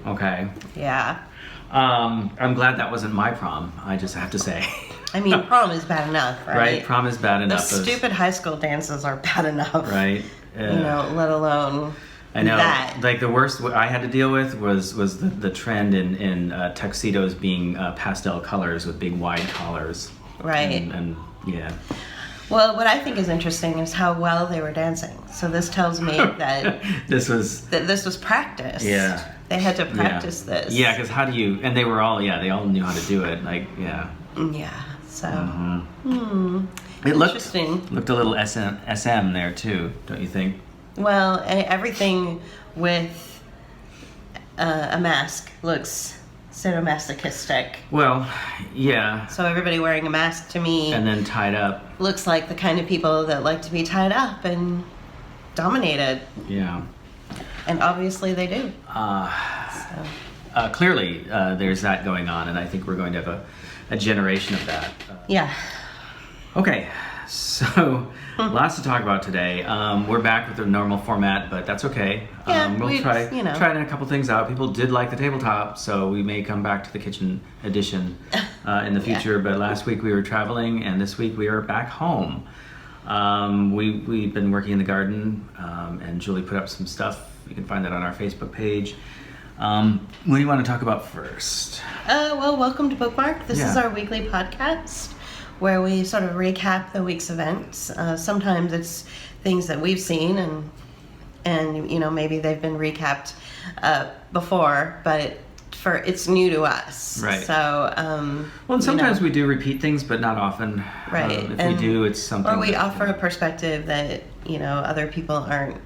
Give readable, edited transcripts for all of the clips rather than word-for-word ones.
Okay. Yeah. I'm glad that wasn't my prom, I just have to say. I mean, prom is bad enough, right? Right? Prom is bad The enough. stupid high school dances are bad enough. Right? You know, let alone I know. that. Like the worst I had to deal with was the trend in tuxedos being pastel colors with big wide collars. Right. And yeah. Well, what I think is interesting is how well they were dancing. So this tells me that this was practice. Yeah. They had to practice this. Yeah, because how do you? And they were all they all knew how to do it. Like yeah. Yeah. So. It Interesting. looked a little SM there too, don't you think? Well, everything with a mask looks sadomasochistic. Well, yeah. So everybody wearing a mask to me And then tied up. looks like the kind of people that like to be tied up and dominated. Yeah. And obviously they do. Clearly, there's that going on, and I think we're going to have a generation of that. Yeah. Okay, so lots to talk about today. We're back with the normal format, but that's okay. Yeah, We'll try a couple things out. People did like the tabletop, so we may come back to the kitchen edition in the future. But last week we were traveling, and this week we are back home. We've been working in the garden, and Julie put up some stuff. You can find that on our Facebook page. What do you want to talk about first? Well, welcome to Bookmark. This is our weekly podcast where we sort of recap the week's events. Sometimes it's things that we've seen and you know, maybe they've been recapped before, but it's new to us. Right. So, well, and sometimes we do repeat things, but not often. Right. If we do, it's something. Or we offer a perspective that, you know, other people aren't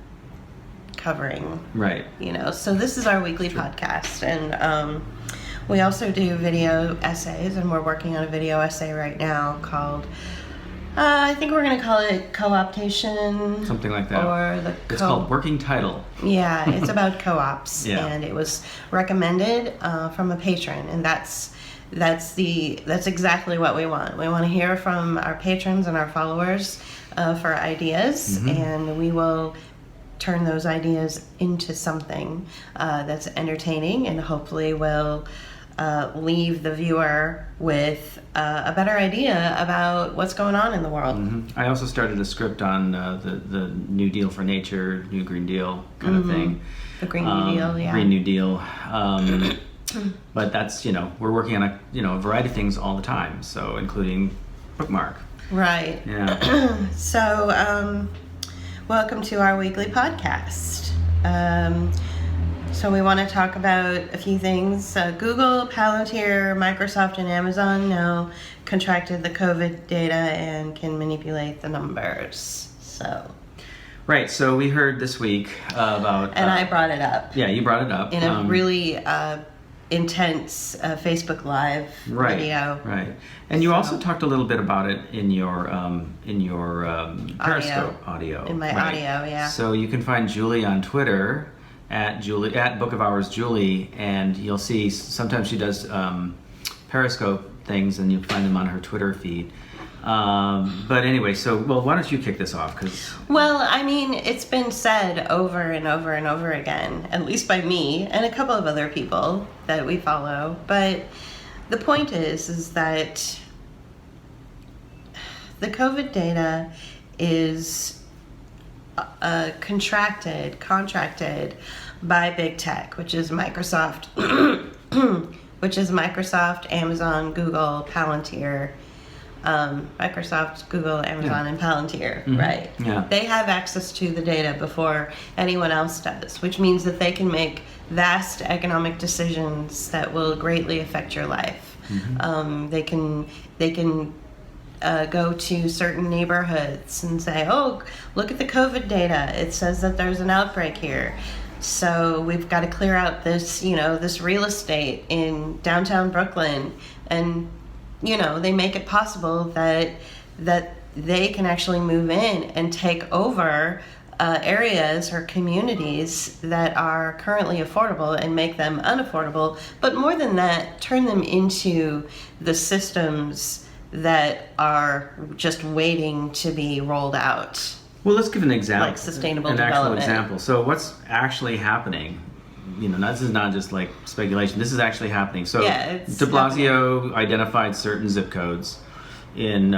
covering. Right. You know, so this is our weekly podcast, and we also do video essays, and we're working on a video essay right now called, I think we're going to call it Co-optation. Something like that. Or it's called Working Title. Yeah, it's about co-ops, Yeah. and it was recommended from a patron, and that's exactly what we want. We want to hear from our patrons and our followers for ideas, and we will turn those ideas into something that's entertaining and hopefully will leave the viewer with a better idea about what's going on in the world. I also started a script on the New Deal for Nature, New Green Deal kind of thing. The Green New Deal, yeah. Green New Deal. But that's, you know, we're working on a variety of things all the time, so including Bookmark. Right. Yeah. So, welcome to our weekly podcast. So we want to talk about a few things. Google, Palantir, Microsoft, and Amazon now contracted the COVID data and can manipulate the numbers. So. Right. So we heard this week about. And I brought it up. Yeah, you brought it up in a really intense Facebook Live video. Right. And you also talked a little bit about it in your Periscope audio. In my audio, yeah. So you can find Julie on Twitter at Book of Hours Julie, and you'll see sometimes she does Periscope things, and you'll find them on her Twitter feed. But anyway, why don't you kick this off? Well, I mean, it's been said over and over and over again, at least by me and a couple of other people that we follow. But the point is that the COVID data is contracted by big tech, which is Microsoft, Amazon, Google, Palantir. Microsoft, Google, Amazon, and Palantir, right? Yeah. They have access to the data before anyone else does, which means that they can make vast economic decisions that will greatly affect your life. They can go to certain neighborhoods and say, oh, look at the COVID data. It says that there's an outbreak here. So we've got to clear out this real estate in downtown Brooklyn. And they make it possible that they can actually move in and take over areas or communities that are currently affordable and make them unaffordable. But more than that, turn them into the systems that are just waiting to be rolled out. Well, let's give an example. Like sustainable an development. actual example. So what's actually happening? This is not just like speculation. This is actually happening. So It's de Blasio identified certain zip codes in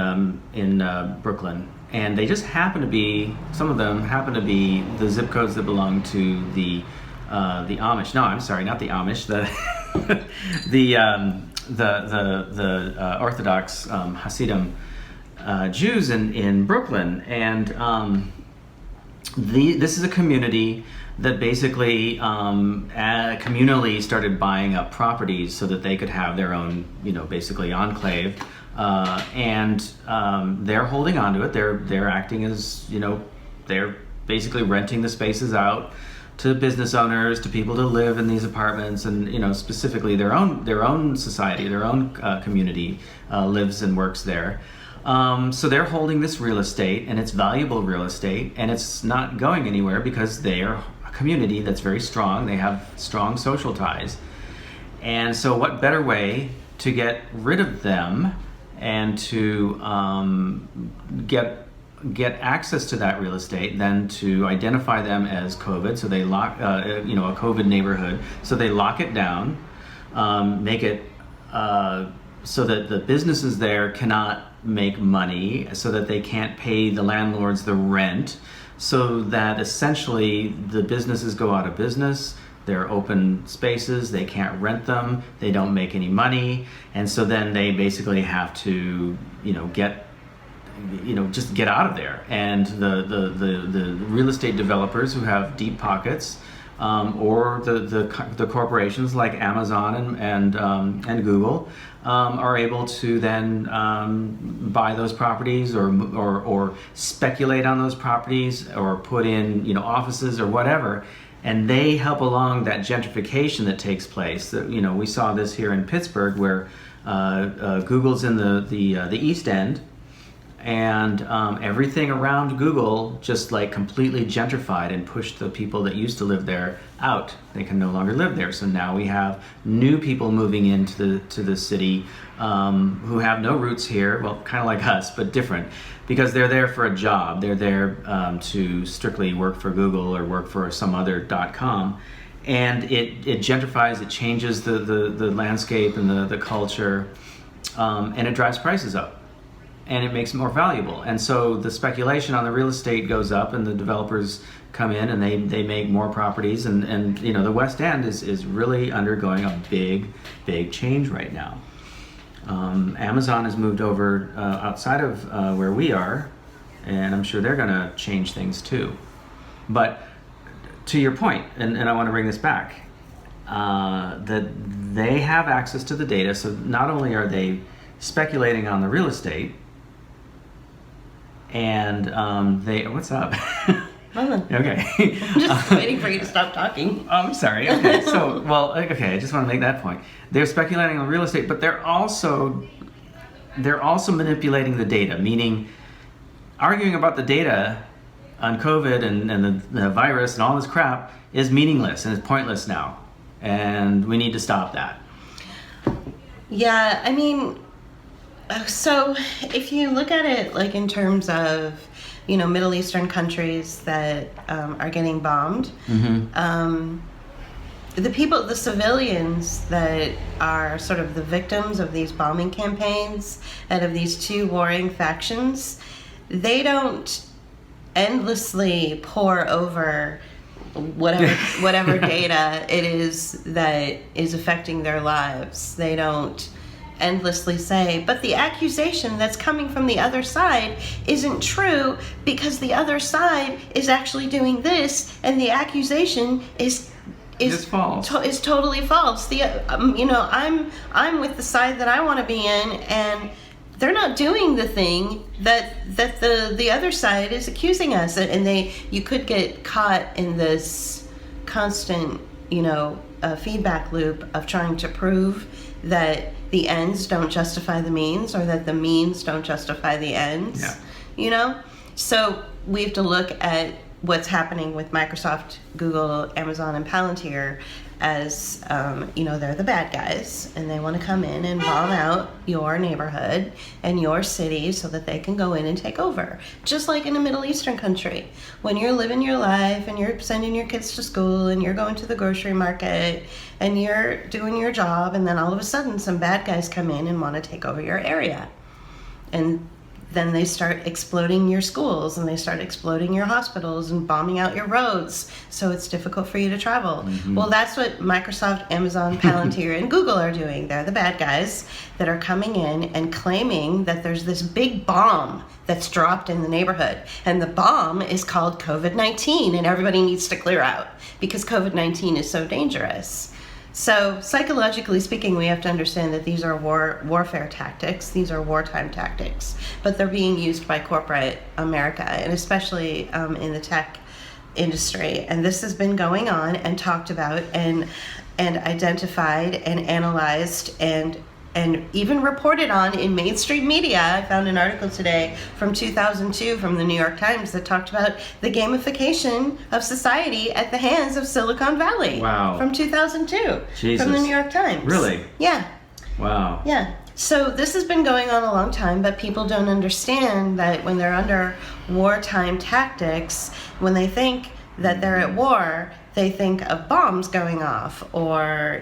Brooklyn, and they just happen to be, some of them happen to be the zip codes that belong to the Amish. No, I'm sorry, not the Amish. The Orthodox Hasidim Jews in Brooklyn, and this is a community that basically communally started buying up properties so that they could have their own, basically enclave, and they're holding on to it. They're acting as, they're basically renting the spaces out to business owners, to people to live in these apartments, and specifically their own society, their own community lives and works there. So they're holding this real estate, and it's valuable real estate, and it's not going anywhere because they are a community that's very strong. They have strong social ties. And so what better way to get rid of them and to get access to that real estate than to identify them as COVID? So they lock, a COVID neighborhood. So they lock it down, make it so that the businesses there cannot make money, so that they can't pay the landlords the rent, so that essentially the businesses go out of business. They're open spaces, they can't rent them, they don't make any money, and so then they basically have to just get out of there. And the real estate developers who have deep pockets, or the corporations like Amazon and Google, are able to then buy those properties or speculate on those properties or put in offices or whatever, and they help along that gentrification that takes place. We saw this here in Pittsburgh, where Google's in the East End, and everything around Google just like completely gentrified and pushed the people that used to live there out. They can no longer live there. So now we have new people moving into the city who have no roots here. Well, kind of like us, but different, because they're there for a job. They're there to strictly work for Google or work for some other .com. And it gentrifies, it changes the landscape and the culture, and it drives prices up. And it makes it more valuable. And so the speculation on the real estate goes up, and the developers come in and they make more properties, and the West End is really undergoing a big change right now. Amazon has moved over outside of where we are, and I'm sure they're going to change things too. But to your point, and I want to bring this back, that they have access to the data, so not only are they speculating on the real estate, and what's up? Nothing. Okay. I'm just waiting for you to stop talking. Oh, I'm sorry. Okay. So, I just want to make that point. They're speculating on real estate, but they're also manipulating the data, meaning arguing about the data on COVID and the virus and all this crap is meaningless and it's pointless now. And we need to stop that. Yeah, I mean, so if you look at it like in terms of, Middle Eastern countries that are getting bombed, the civilians that are sort of the victims of these bombing campaigns and of these two warring factions, they don't endlessly pour over whatever data it is that is affecting their lives. They don't endlessly say, but the accusation that's coming from the other side isn't true because the other side is actually doing this, and the accusation is false. Is totally false. I'm with the side that I want to be in, and they're not doing the thing that the other side is accusing us, and you could get caught in this constant feedback loop of trying to prove that the ends don't justify the means, or that the means don't justify the ends. Yeah. So we have to look at what's happening with Microsoft, Google, Amazon, and Palantir as, they're the bad guys, and they want to come in and bomb out your neighborhood and your city so that they can go in and take over. Just like in a Middle Eastern country. When you're living your life and you're sending your kids to school and you're going to the grocery market and you're doing your job, and then all of a sudden some bad guys come in and want to take over your area. And then they start exploding your schools and they start exploding your hospitals and bombing out your roads, so it's difficult for you to travel. Mm-hmm. Well, that's what Microsoft, Amazon, Palantir, and Google are doing. They're the bad guys that are coming in and claiming that there's this big bomb that's dropped in the neighborhood. And the bomb is called COVID-19, and everybody needs to clear out because COVID-19 is so dangerous. So psychologically speaking, we have to understand that these are warfare tactics. These are wartime tactics, but they're being used by corporate America, and especially in the tech industry. And this has been going on and talked about and identified and analyzed and even reported on in mainstream media. I found an article today from 2002 from the New York Times that talked about the gamification of society at the hands of Silicon Valley. Wow. From 2002. Jesus. From the New York Times. Really? Yeah. Wow. Yeah. So this has been going on a long time, but people don't understand that when they're under wartime tactics, when they think that they're at war, they think of bombs going off or,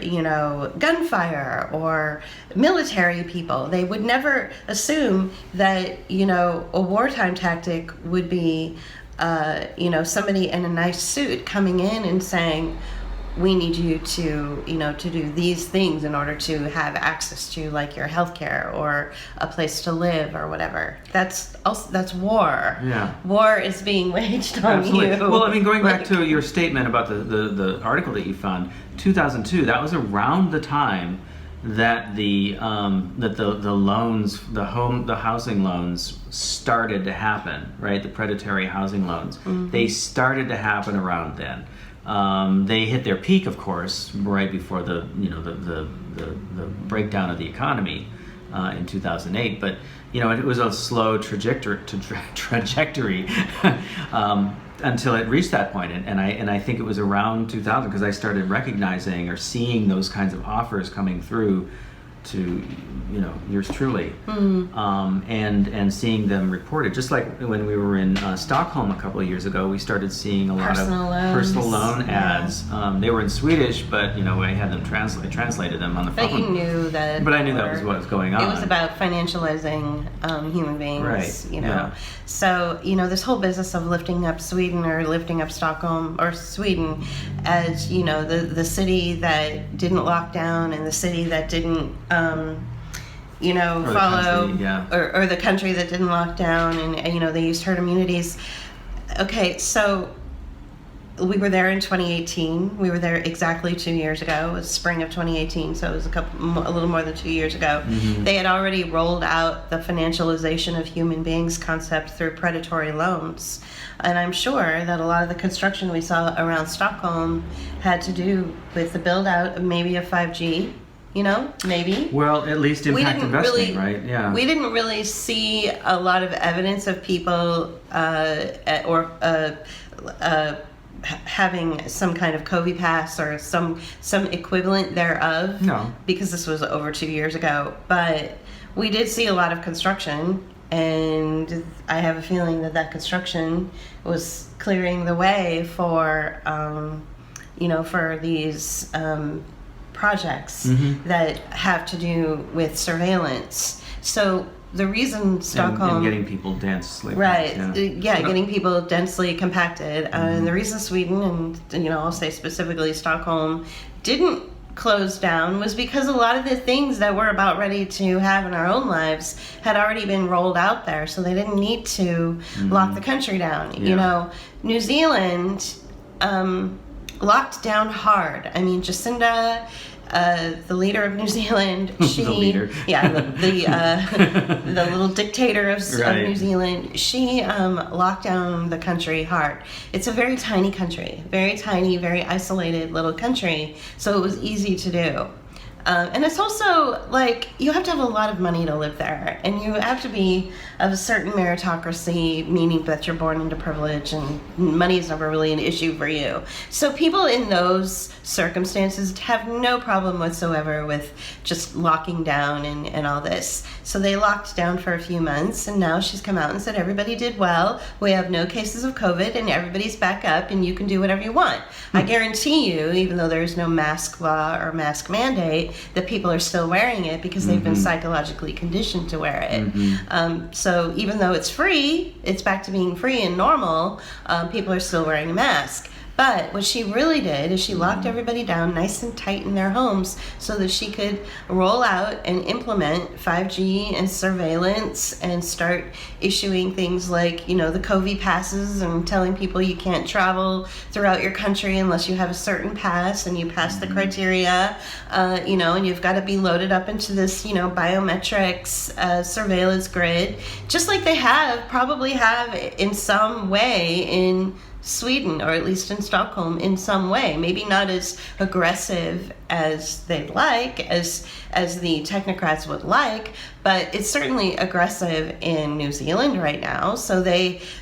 gunfire or military people. They would never assume that, a wartime tactic would be, somebody in a nice suit coming in and saying, we need you to, to do these things in order to have access to like your healthcare or a place to live or whatever. That's war. Yeah. War is being waged on Absolutely. you. Well, I mean, going back to your statement about the article that you found, 2002, that was around the time that the loans, the housing loans started to happen, right? The predatory housing loans. Mm-hmm. They started to happen around then. They hit their peak, of course, right before the breakdown of the economy in 2008. But it was a slow trajectory until it reached that point. And I think it was around 2000 because I started recognizing or seeing those kinds of offers coming through to yours truly, and seeing them reported. Just like when we were in Stockholm a couple of years ago, we started seeing a lot of personal loan ads. They were in Swedish, but I had them translated them on the phone. But you knew that. But I knew that was what was going on. It was about financializing human beings, right? Yeah. So this whole business of lifting up Sweden or lifting up Stockholm or Sweden as the city that didn't lock down and the city that didn't follow, or the country that didn't lock down, and they used herd immunities. Okay, so we were there in 2018. We were there exactly 2 years ago. It was spring of 2018, so it was a little more than 2 years ago. Mm-hmm. They had already rolled out the financialization of human beings concept through predatory loans. And I'm sure that a lot of the construction we saw around Stockholm had to do with the build out of maybe a 5G. Maybe. Well, at least impact investing, right? Yeah. We didn't really see a lot of evidence of people having some kind of COVID pass or some equivalent thereof. No. Because this was over 2 years ago. But we did see a lot of construction, and I have a feeling that construction was clearing the way for, for these projects that have to do with surveillance. So the reason Stockholm and getting people densely getting people densely compacted, and the reason Sweden and I'll say specifically Stockholm didn't close down was because a lot of the things that we're about ready to have in our own lives had already been rolled out there, so they didn't need to lock the country down. New Zealand locked down hard. I mean, Jacinda, the leader of New Zealand, she, the leader, the little dictator of New Zealand, she locked down the country hard. It's a very tiny country, very tiny, very isolated little country, so it was easy to do. And it's also like you have to have a lot of money to live there, and you have to be of a certain meritocracy, meaning that you're born into privilege, and money is never really an issue for you. So people in those circumstances have no problem whatsoever with just locking down and all this. So they locked down for a few months, and now she's come out and said everybody did well. We have no cases of COVID, and everybody's back up, and you can do whatever you want. I guarantee you, even though there's no mask law or mask mandate, that people are still wearing it because they've been psychologically conditioned to wear it. So even though it's free, it's back to being free and normal, people are still wearing a mask. But what she really did is she locked everybody down nice and tight in their homes so that she could roll out and implement 5G and surveillance and start issuing things like, the COVID passes and telling people you can't travel throughout your country unless you have a certain pass and you pass the criteria, and you've got to be loaded up into this, biometrics surveillance grid, just like they probably have in some way in Sweden, or at least in Stockholm in some way. Maybe not as aggressive as they'd like, as the technocrats would like, but it's certainly aggressive in New Zealand right now. So that's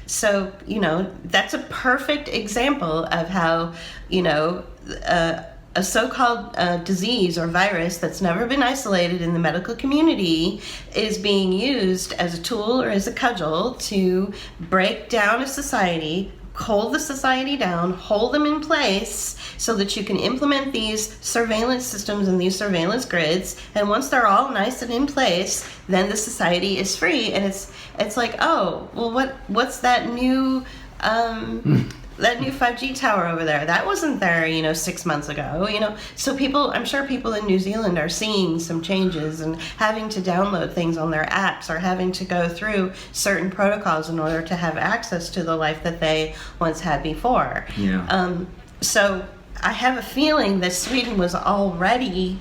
a perfect example of how, a so-called disease or virus that's never been isolated in the medical community is being used as a tool or as a cudgel to break down a society, hold the society down, hold them in place so that you can implement these surveillance systems and these surveillance grids. And once they're all nice and in place, then the society is free. And it's like, oh, well, what's that new that new 5G tower over there? That wasn't there, 6 months ago, So I'm sure people in New Zealand are seeing some changes and having to download things on their apps or having to go through certain protocols in order to have access to the life that they once had before. Yeah. So I have a feeling that Sweden was already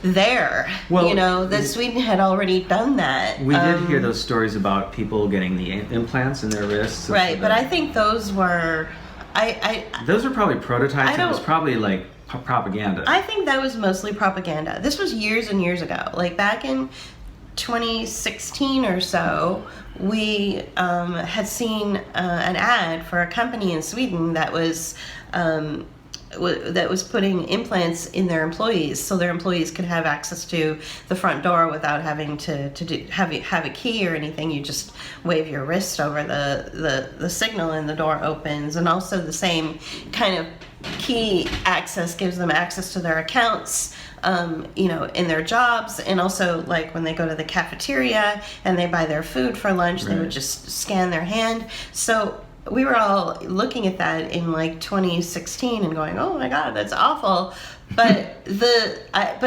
there. Well, that Sweden had already done that. We did hear those stories about people getting the implants in their wrists. Right, but I think those were... those were probably prototypes. It was probably like propaganda. I think that was mostly propaganda. This was years and years ago. Like back in 2016 or so, we had seen an ad for a company in Sweden that was putting implants in their employees, so their employees could have access to the front door without having to have a key or anything. You just wave your wrist over the signal and the door opens. And also the same kind of key access gives them access to their accounts, in their jobs, and also like when they go to the cafeteria and they buy their food for lunch, They would just scan their hand. So we were all looking at that in like 2016 and going, "Oh my God, that's awful." But I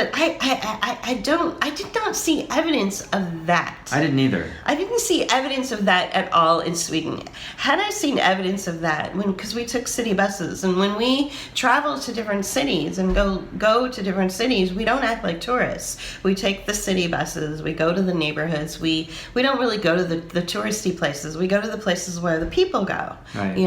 did not see evidence of that. I didn't either. I didn't see evidence of that at all in Sweden. Had I seen evidence of that, because we took city buses, and when we travel to different cities and go to different cities, we don't act like tourists. We take the city buses. We go to the neighborhoods. We don't really go to the touristy places. We go to the places where the people go. Right.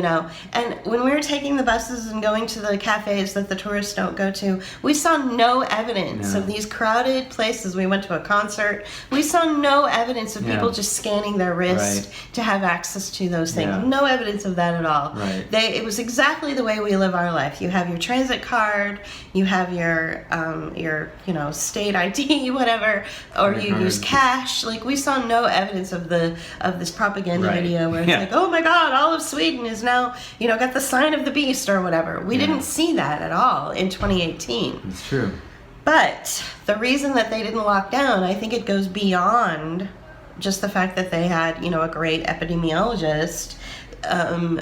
And when we were taking the buses and going to the cafes that the tourists don't go to, we saw no evidence of these crowded places. We went to a concert. We saw no evidence of people just scanning their wrist to have access to those things. Yeah. No evidence of that at all. Right. It was exactly the way we live our life. You have your transit card, you have your state ID, whatever, or you use cash. Like, we saw no evidence of this propaganda video where it's like, oh my God, all of Sweden is now got the sign of the beast or whatever. We didn't see that at all in 2018. It's true. But the reason that they didn't lock down, I think it goes beyond just the fact that they had, a great epidemiologist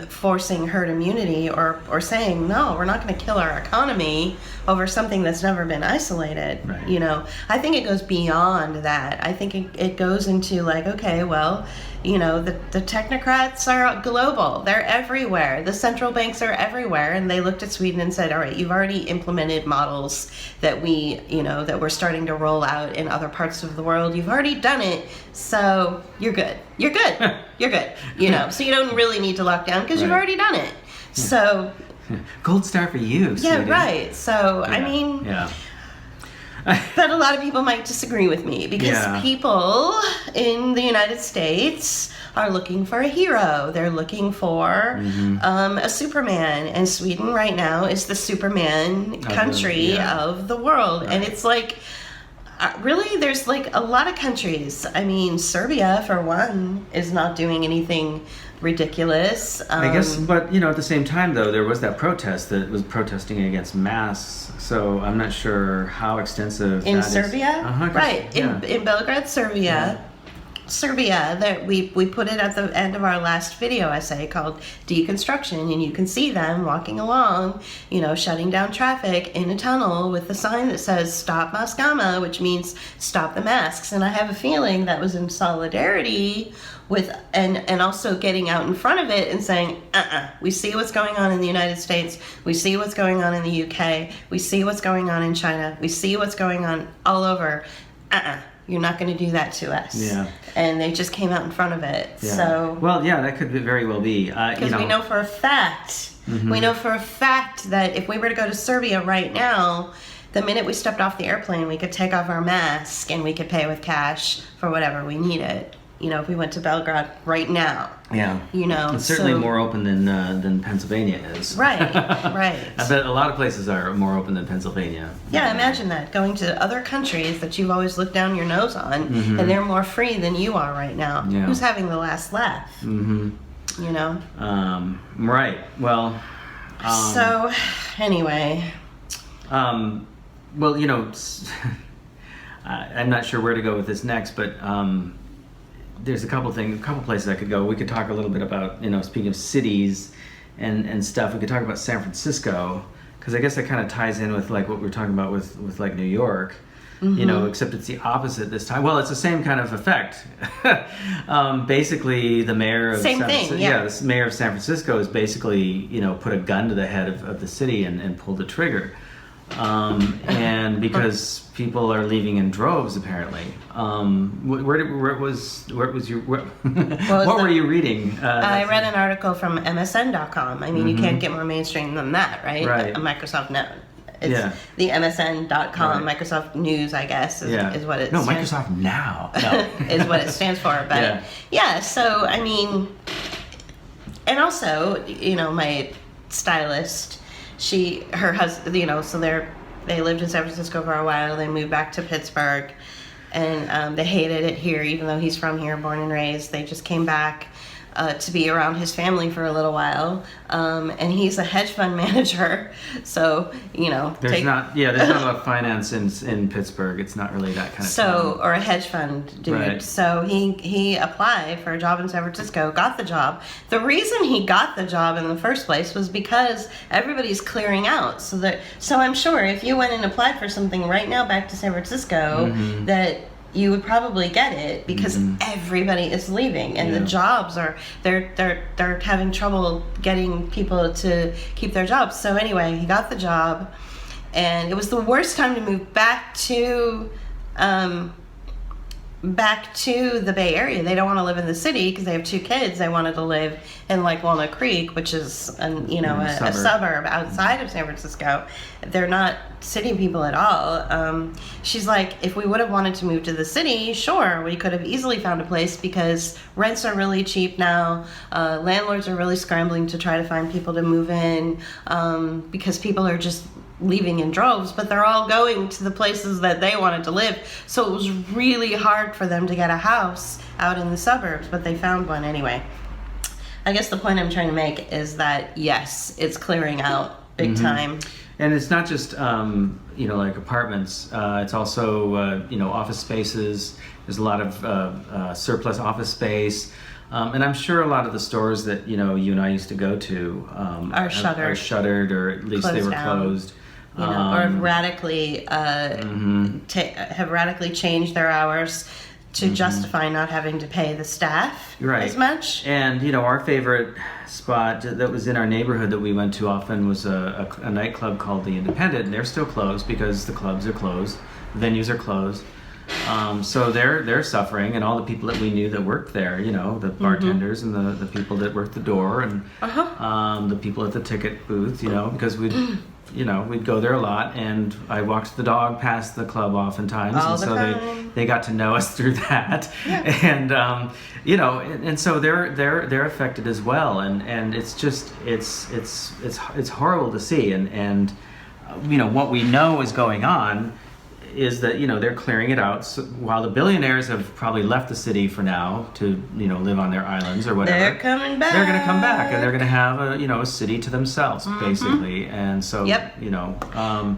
forcing herd immunity or saying, no, we're not going to kill our economy over something that's never been isolated. Right. I think it goes beyond that. I think it goes into like, okay, well, the technocrats are global. They're everywhere. The central banks are everywhere. And they looked at Sweden and said, all right, you've already implemented models that that we're starting to roll out in other parts of the world. You've already done it. So you're good. You're good. You're good. So you don't really need to lock down because you've already done it. Yeah. So gold star for you, sweetie. Yeah, right. So, I mean... Yeah. But a lot of people might disagree with me because people in the United States are looking for a hero. They're looking for a Superman. And Sweden right now is the Superman country of the world. Right. And it's like, really, there's like a lot of countries. I mean, Serbia, for one, is not doing anything ridiculous. I guess, but at the same time, though, there was that protest that was protesting against masks. So I'm not sure how extensive in that Serbia, is. Right? In Belgrade, Serbia. Serbia, that we put it at the end of our last video essay called Deconstruction, and you can see them walking along, shutting down traffic in a tunnel with a sign that says Stop Maskama, which means stop the masks. And I have a feeling that was in solidarity with, and also getting out in front of it and saying, we see what's going on in the United States, we see what's going on in the UK, we see what's going on in China, we see what's going on all over. You're not going to do that to us. Yeah. And they just came out in front of it. Yeah. So. Well, that could very well be. Because we know for a fact, that if we were to go to Serbia right now, the minute we stepped off the airplane, we could take off our mask and we could pay with cash for whatever we needed. If we went to Belgrade right now. Yeah. It's certainly more open than Pennsylvania is. Right, right. I bet a lot of places are more open than Pennsylvania. Yeah, imagine that. Going to other countries that you've always looked down your nose on, and they're more free than you are right now. Yeah. Who's having the last laugh? Right. Well. So, anyway. I'm not sure where to go with this next, but there's a couple places I could go. We could talk a little bit about, speaking of cities and stuff, we could talk about San Francisco, because I guess that kind of ties in with like what we were talking about with like New York, except it's the opposite this time. Well, it's the same kind of effect. Basically, the mayor of the mayor of San Francisco is basically, put a gun to the head of the city and pulled the trigger. And because people are leaving in droves, apparently. What were you reading? I read an article from MSN.com. I mean, you can't get more mainstream than that, right? Right. Microsoft Note. It's the MSN.com, Microsoft News, I guess, is what it stands for. Microsoft Now. No. Is what it stands for. But so, I mean, and also, my stylist, her husband, so they lived in San Francisco for a while. They moved back to Pittsburgh, and they hated it here, even though he's from here, born and raised. They just came back to be around his family for a little while, and he's a hedge fund manager. So there's not a lot of finance in Pittsburgh. It's not really that kind of town. Or a hedge fund dude. Right. So he applied for a job in San Francisco, got the job. The reason he got the job in the first place was because everybody's clearing out. So I'm sure if you went and applied for something right now back to San Francisco, that you would probably get it because everybody is leaving, and the jobs they're having trouble getting people to keep their jobs. So anyway, he got the job, and it was the worst time to move back to the Bay Area. They don't want to live in the city because they have 2 kids. They wanted to live in like Walnut Creek, which is a suburb outside of San Francisco. They're not city people at all. She's like, if we would have wanted to move to the city, sure, we could have easily found a place because rents are really cheap now. Landlords are really scrambling to try to find people to move in because people are just leaving in droves, but they're all going to the places that they wanted to live. So it was really hard for them to get a house out in the suburbs, but they found one anyway. I guess the point I'm trying to make is that, yes, it's clearing out big time. And it's not just, like apartments. It's also, office spaces. There's a lot of surplus office space. And I'm sure a lot of the stores that, you and I used to go to are shuttered, or at least they were closed. Or have radically changed their hours to justify not having to pay the staff as much. And, our favorite spot that was in our neighborhood that we went to often was a nightclub called The Independent, and they're still closed because the clubs are closed, the venues are closed. So they're suffering, and all the people that we knew that worked there, the bartenders and the people that worked the door, and the people at the ticket booth, because we'd go there a lot, and I walked the dog past the club oftentimes, All and the so time. they got to know us through that, and and so they're affected as well, and it's just it's horrible to see, and what we know is going on is that they're clearing it out, so while the billionaires have probably left the city for now to live on their islands or whatever. They're coming back. They're going to come back, and they're going to have a city to themselves, basically. And so Yep. and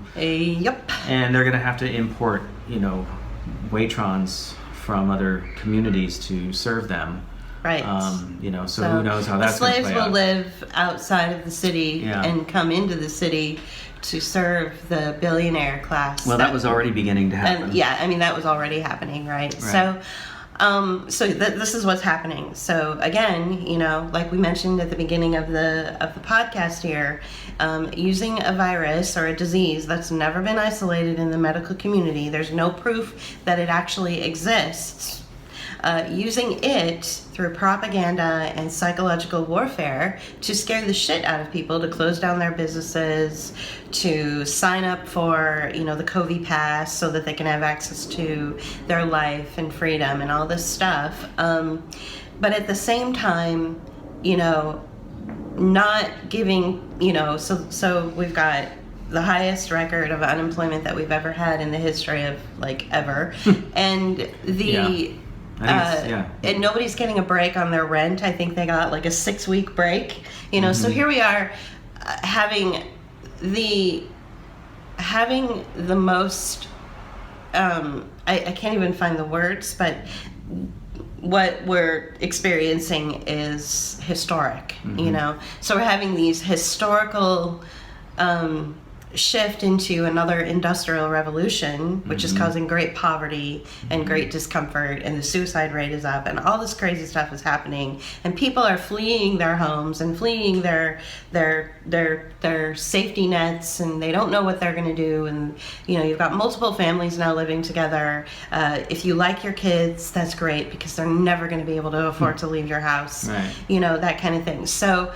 they're going to have to import waitrons from other communities to serve them. Right. So who knows how that's going to play slaves will out. live outside of the city and come into the city to serve the billionaire class. Well, that was already beginning to happen. And that was already happening, right? So, this is what's happening. So again, like we mentioned at the beginning of the podcast here, using a virus or a disease that's never been isolated in the medical community, there's no proof that it actually exists. Using it through propaganda and psychological warfare to scare the shit out of people, to close down their businesses, to sign up for, the COVID pass so that they can have access to their life and freedom and all this stuff. But at the same time, not giving, so we've got the highest record of unemployment that we've ever had in the history of ever. And and nobody's getting a break on their rent. I think they got a 6-week break. So here we are, having the most. I can't even find the words, but what we're experiencing is historic. So we're having these historical. Shift into another industrial revolution, which is causing great poverty and great discomfort, and the suicide rate is up, and all this crazy stuff is happening, and people are fleeing their homes and fleeing their safety nets, and they don't know what they're going to do. And you've got multiple families now living together. If you like your kids, that's great, because they're never going to be able to afford to leave your house, right. That kind of thing. So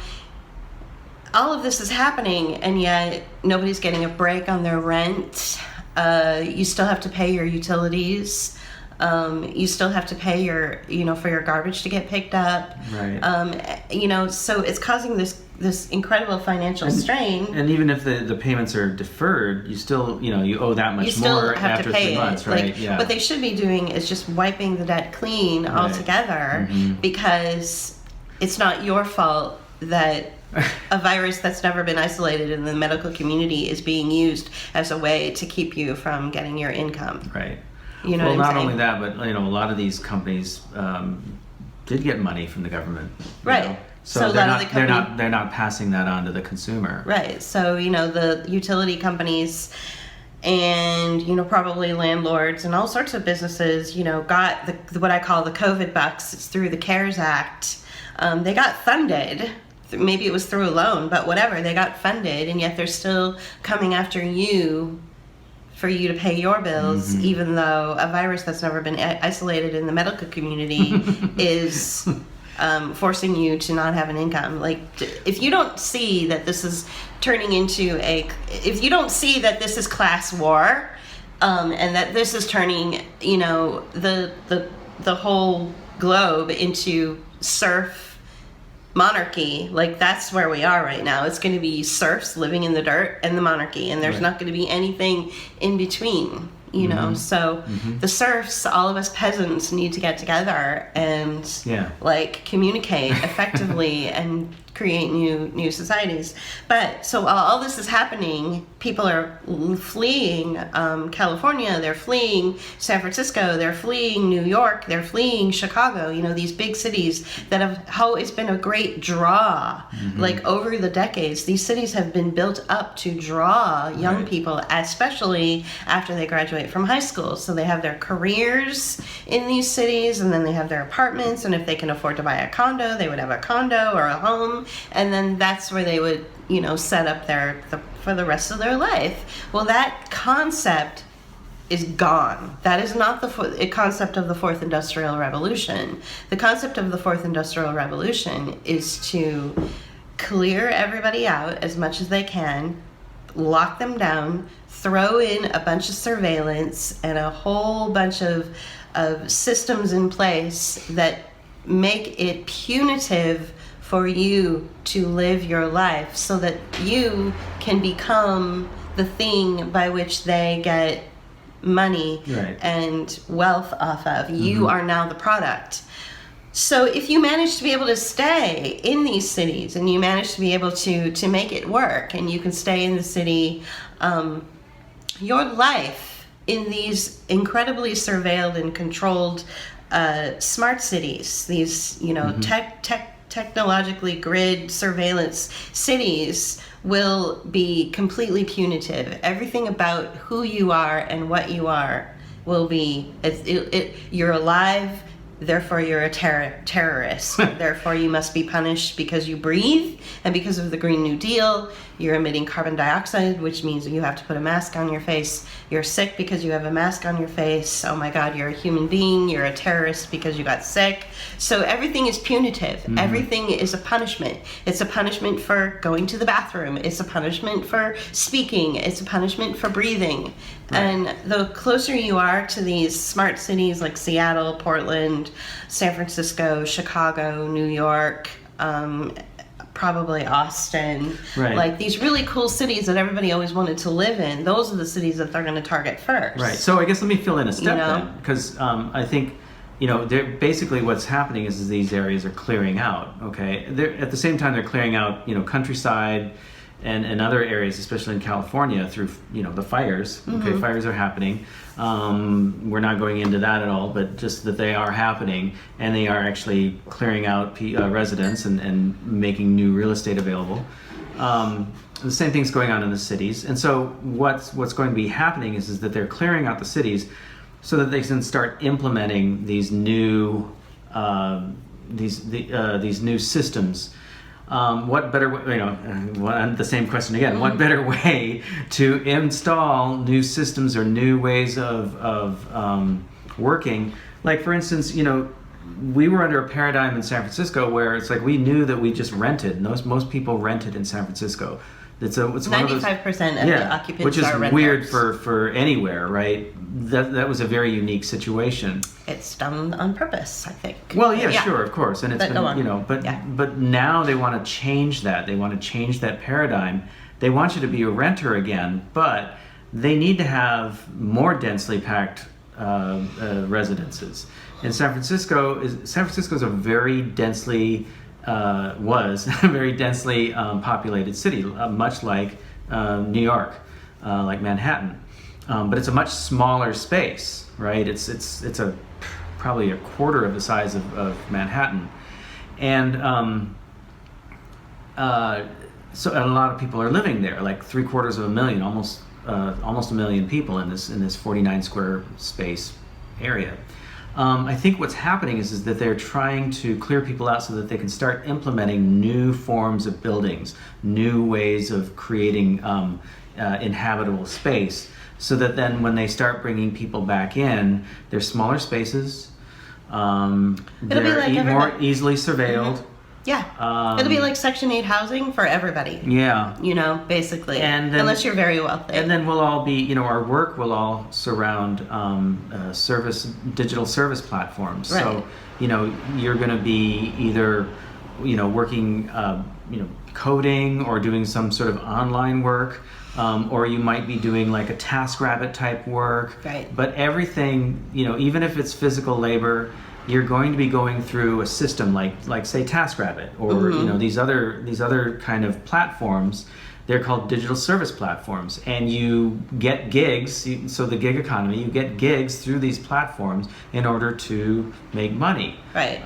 all of this is happening, and yet nobody's getting a break on their rent. You still have to pay your utilities. You still have to pay your, for your garbage to get picked up. Right. So it's causing this incredible financial strain. And even if the payments are deferred, you still, you owe that much more after 3 months, right? What they should be doing is just wiping the debt clean altogether, because it's not your fault that a virus that's never been isolated in the medical community is being used as a way to keep you from getting your income. Right. Well, not what I'm saying? only that, but a lot of these companies did get money from the government. Right. So they're not passing that on to the consumer. Right. So the utility companies and probably landlords and all sorts of businesses got what I call the COVID bucks. It's through the CARES Act. They got funded. Maybe it was through a loan, but whatever, they got funded, and yet they're still coming after you for you to pay your bills, even though a virus that's never been isolated in the medical community is forcing you to not have an income. If you don't see that this is turning into if you don't see that this is class war, and that this is turning, the whole globe into serf monarchy, that's where we are right now. It's going to be serfs living in the dirt and the monarchy, and there's not going to be anything in between, so the serfs, all of us peasants, need to get together and communicate effectively and create new societies. But so while all this is happening, people are fleeing California, they're fleeing San Francisco, they're fleeing New York, they're fleeing Chicago, these big cities that have always been a great draw. Over the decades, these cities have been built up to draw young people, especially after they graduate from high school. So they have their careers in these cities, and then they have their apartments, and if they can afford to buy a condo, they would have a condo or a home. And then that's where they would, set up for the rest of their life. Well, that concept is gone. That is not the concept of the fourth industrial revolution. The concept of the fourth industrial revolution is to clear everybody out as much as they can, lock them down, throw in a bunch of surveillance and a whole bunch of systems in place that make it punitive for you to live your life so that you can become the thing by which they get money and wealth off of. You are now the product. So if you manage to be able to stay in these cities and you manage to be able to make it work and you can stay in the city, your life in these incredibly surveilled and controlled smart cities, these, you know, technologically grid surveillance cities will be completely punitive. Everything about who you are and what you are will be, you're alive, therefore you're a terrorist. Therefore you must be punished because you breathe, and because of the Green New Deal, you're emitting carbon dioxide, which means you have to put a mask on your face. You're sick because you have a mask on your face. Oh my God, you're a human being. You're a terrorist because you got sick. So everything is punitive. Everything is a punishment. It's a punishment for going to the bathroom. It's a punishment for speaking. It's a punishment for breathing. And the closer you are to these smart cities like Seattle, Portland, San Francisco, Chicago, New York, probably Austin, like these really cool cities that everybody always wanted to live in, those are the cities that they're going to target first. Right. So I guess let me fill in a step then, because I think, you know, basically what's happening is these areas are clearing out. Okay. At the same time, they're clearing out, you know, countryside and other areas, especially in California, through, you know, the fires. Okay, fires are happening. We're not going into that at all, but just that they are happening, and they are actually clearing out residents and making new real estate available. The same thing's going on in the cities, and so what's going to be happening is that they're clearing out the cities so that they can start implementing these new these new systems. What better way, you know, the same question again, what better way to install new systems or new ways of working? Like, for instance, you know, we were under a paradigm in San Francisco where it's like we knew that we just rented. Most people rented in San Francisco. It's 95% of the occupants which is are renters. Weird for anywhere, right? That was a very unique situation. It's done on purpose, I think. Well, sure, of course, and it's been, you know, but now they want to change that. They want to change that paradigm. They want you to be a renter again, but they need to have more densely packed residences. In San Francisco is a very densely was a very densely populated city, much like New York, like Manhattan, but it's a much smaller space, right? It's probably a quarter of the size of Manhattan, and so a lot of people are living there, like 750,000, almost a million people in this 49 square space area. I think what's happening is that they're trying to clear people out so that they can start implementing new forms of buildings, new ways of creating inhabitable space, so that then when they start bringing people back in, they're smaller spaces, they're more easily surveilled. Yeah, it'll be like Section 8 housing for everybody. Yeah. You know, basically. And then, unless you're very wealthy. And then we'll all be, you know, our work will all surround digital service platforms. Right. So, you know, you're going to be either, you know, working, you know, coding or doing some sort of online work, or you might be doing like a TaskRabbit type work. Right. But everything, you know, even if it's physical labor, you're going to be going through a system like say TaskRabbit or you know these other kind of platforms. They're called digital service platforms, and you get gigs. So the gig economy, you get gigs through these platforms in order to make money. Right.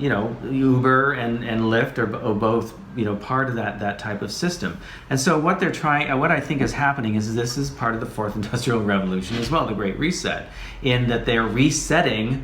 You know, Uber and Lyft are both, you know, part of that type of system. And so what I think is happening is this is part of the fourth industrial revolution as well, the Great Reset, in that they're resetting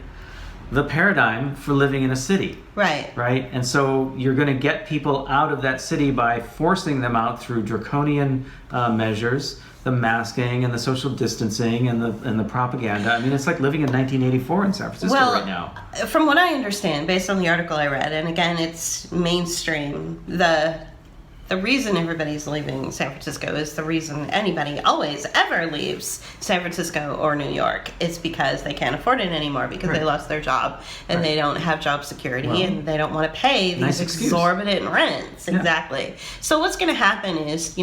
the paradigm for living in a city. Right. Right? And so you're going to get people out of that city by forcing them out through draconian measures, the masking and the social distancing and the propaganda. I mean, it's like living in 1984 in San Francisco right now. From what I understand, based on the article I read, and again, it's mainstream, the reason everybody's leaving San Francisco is the reason anybody always ever leaves San Francisco or New York. It's because they can't afford it anymore because they lost their job and they don't have job security and they don't want to pay these exorbitant rents. Exactly. So what's going to happen is,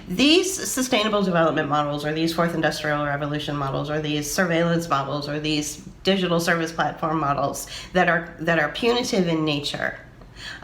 these sustainable development models or these fourth industrial revolution models or these surveillance models or these digital service platform models that are punitive in nature,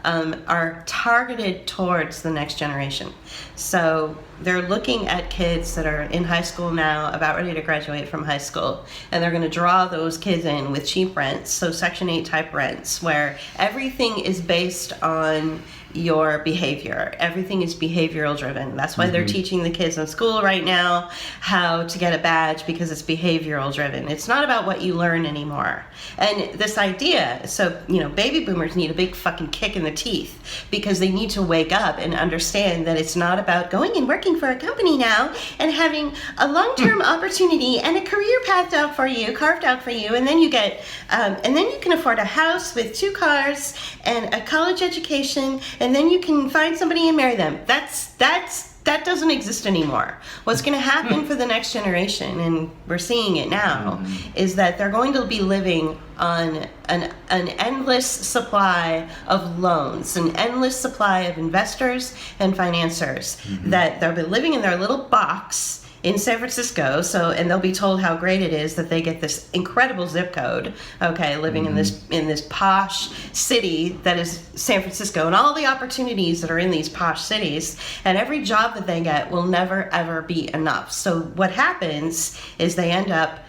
are targeted towards the next generation. So they're looking at kids that are in high school now, about ready to graduate from high school, and they're going to draw those kids in with cheap rents, so Section 8 type rents, where everything is based on your behavior. Everything is behavioral driven. That's why they're teaching the kids in school right now how to get a badge, because it's behavioral driven. It's not about what you learn anymore. And this idea, so, baby boomers need a big fucking kick in the teeth because they need to wake up and understand that it's not about going and working for a company now and having a long-term opportunity and a career carved out for you, and then you get, and then you can afford a house with 2 cars and a college education, and then you can find somebody and marry them. That doesn't exist anymore. What's going to happen for the next generation, and we're seeing it now, is that they're going to be living on an endless supply of loans, an endless supply of investors and financiers, that they'll be living in their little box in San Francisco, and they'll be told how great it is that they get this incredible zip code, living in this posh city that is San Francisco, and all the opportunities that are in these posh cities, and every job that they get will never ever be enough. So what happens is they end up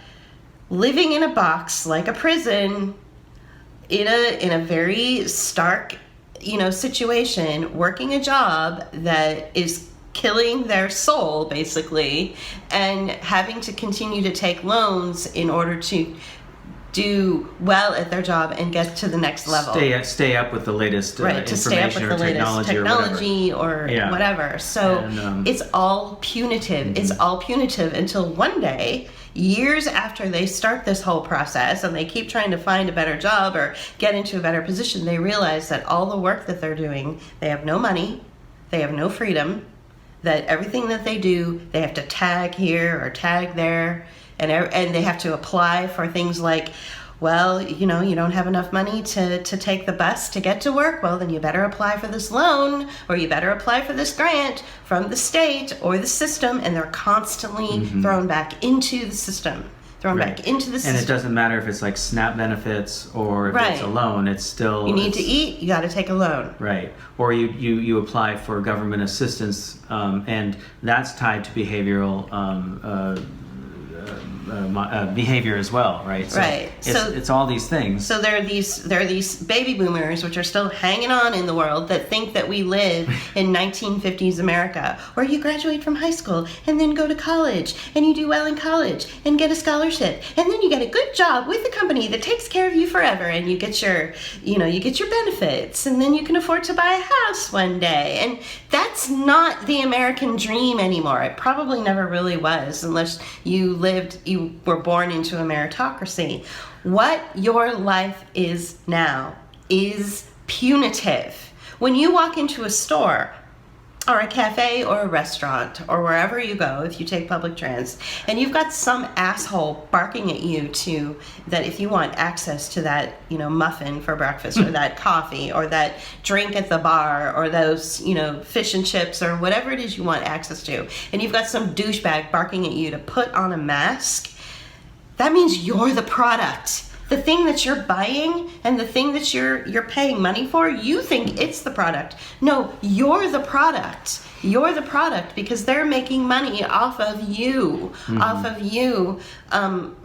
living in a box like a prison, in a very stark, situation, working a job that is killing their soul, basically, and having to continue to take loans in order to do well at their job and get to the next level. Stay up with the latest to stay up with the latest technology or whatever. So it's all punitive. It's all punitive until one day, years after they start this whole process and they keep trying to find a better job or get into a better position, they realize that all the work that they're doing, they have no money, they have no freedom, that everything that they do, they have to tag here or tag there, and they have to apply for things like, well, you don't have enough money to take the bus to get to work. Well, then you better apply for this loan, or you better apply for this grant from the state or the system, and they're constantly thrown back into the system. Back into the system. And it doesn't matter if it's like SNAP benefits or if it's a loan, it's still... You need to eat, you got to take a loan. Right. Or you apply for government assistance, and that's tied to behavioral behavior as well, right? So it's all these things. So there are these baby boomers which are still hanging on in the world that think that we live in 1950s America, where you graduate from high school and then go to college and you do well in college and get a scholarship and then you get a good job with a company that takes care of you forever, and you get your benefits, and then you can afford to buy a house one day. And that's not the American dream anymore. It probably never really was, unless you were born into a meritocracy. What your life is now is punitive. When you walk into a store or a cafe or a restaurant or wherever you go, if you take public trans, and you've got some asshole barking at you that if you want access to that, muffin for breakfast or that coffee or that drink at the bar or those, fish and chips or whatever it is you want access to, and you've got some douchebag barking at you to put on a mask, that means you're the product. The thing that you're buying and the thing that you're paying money for, you think it's the product. No, you're the product. You're the product because they're making money off of you,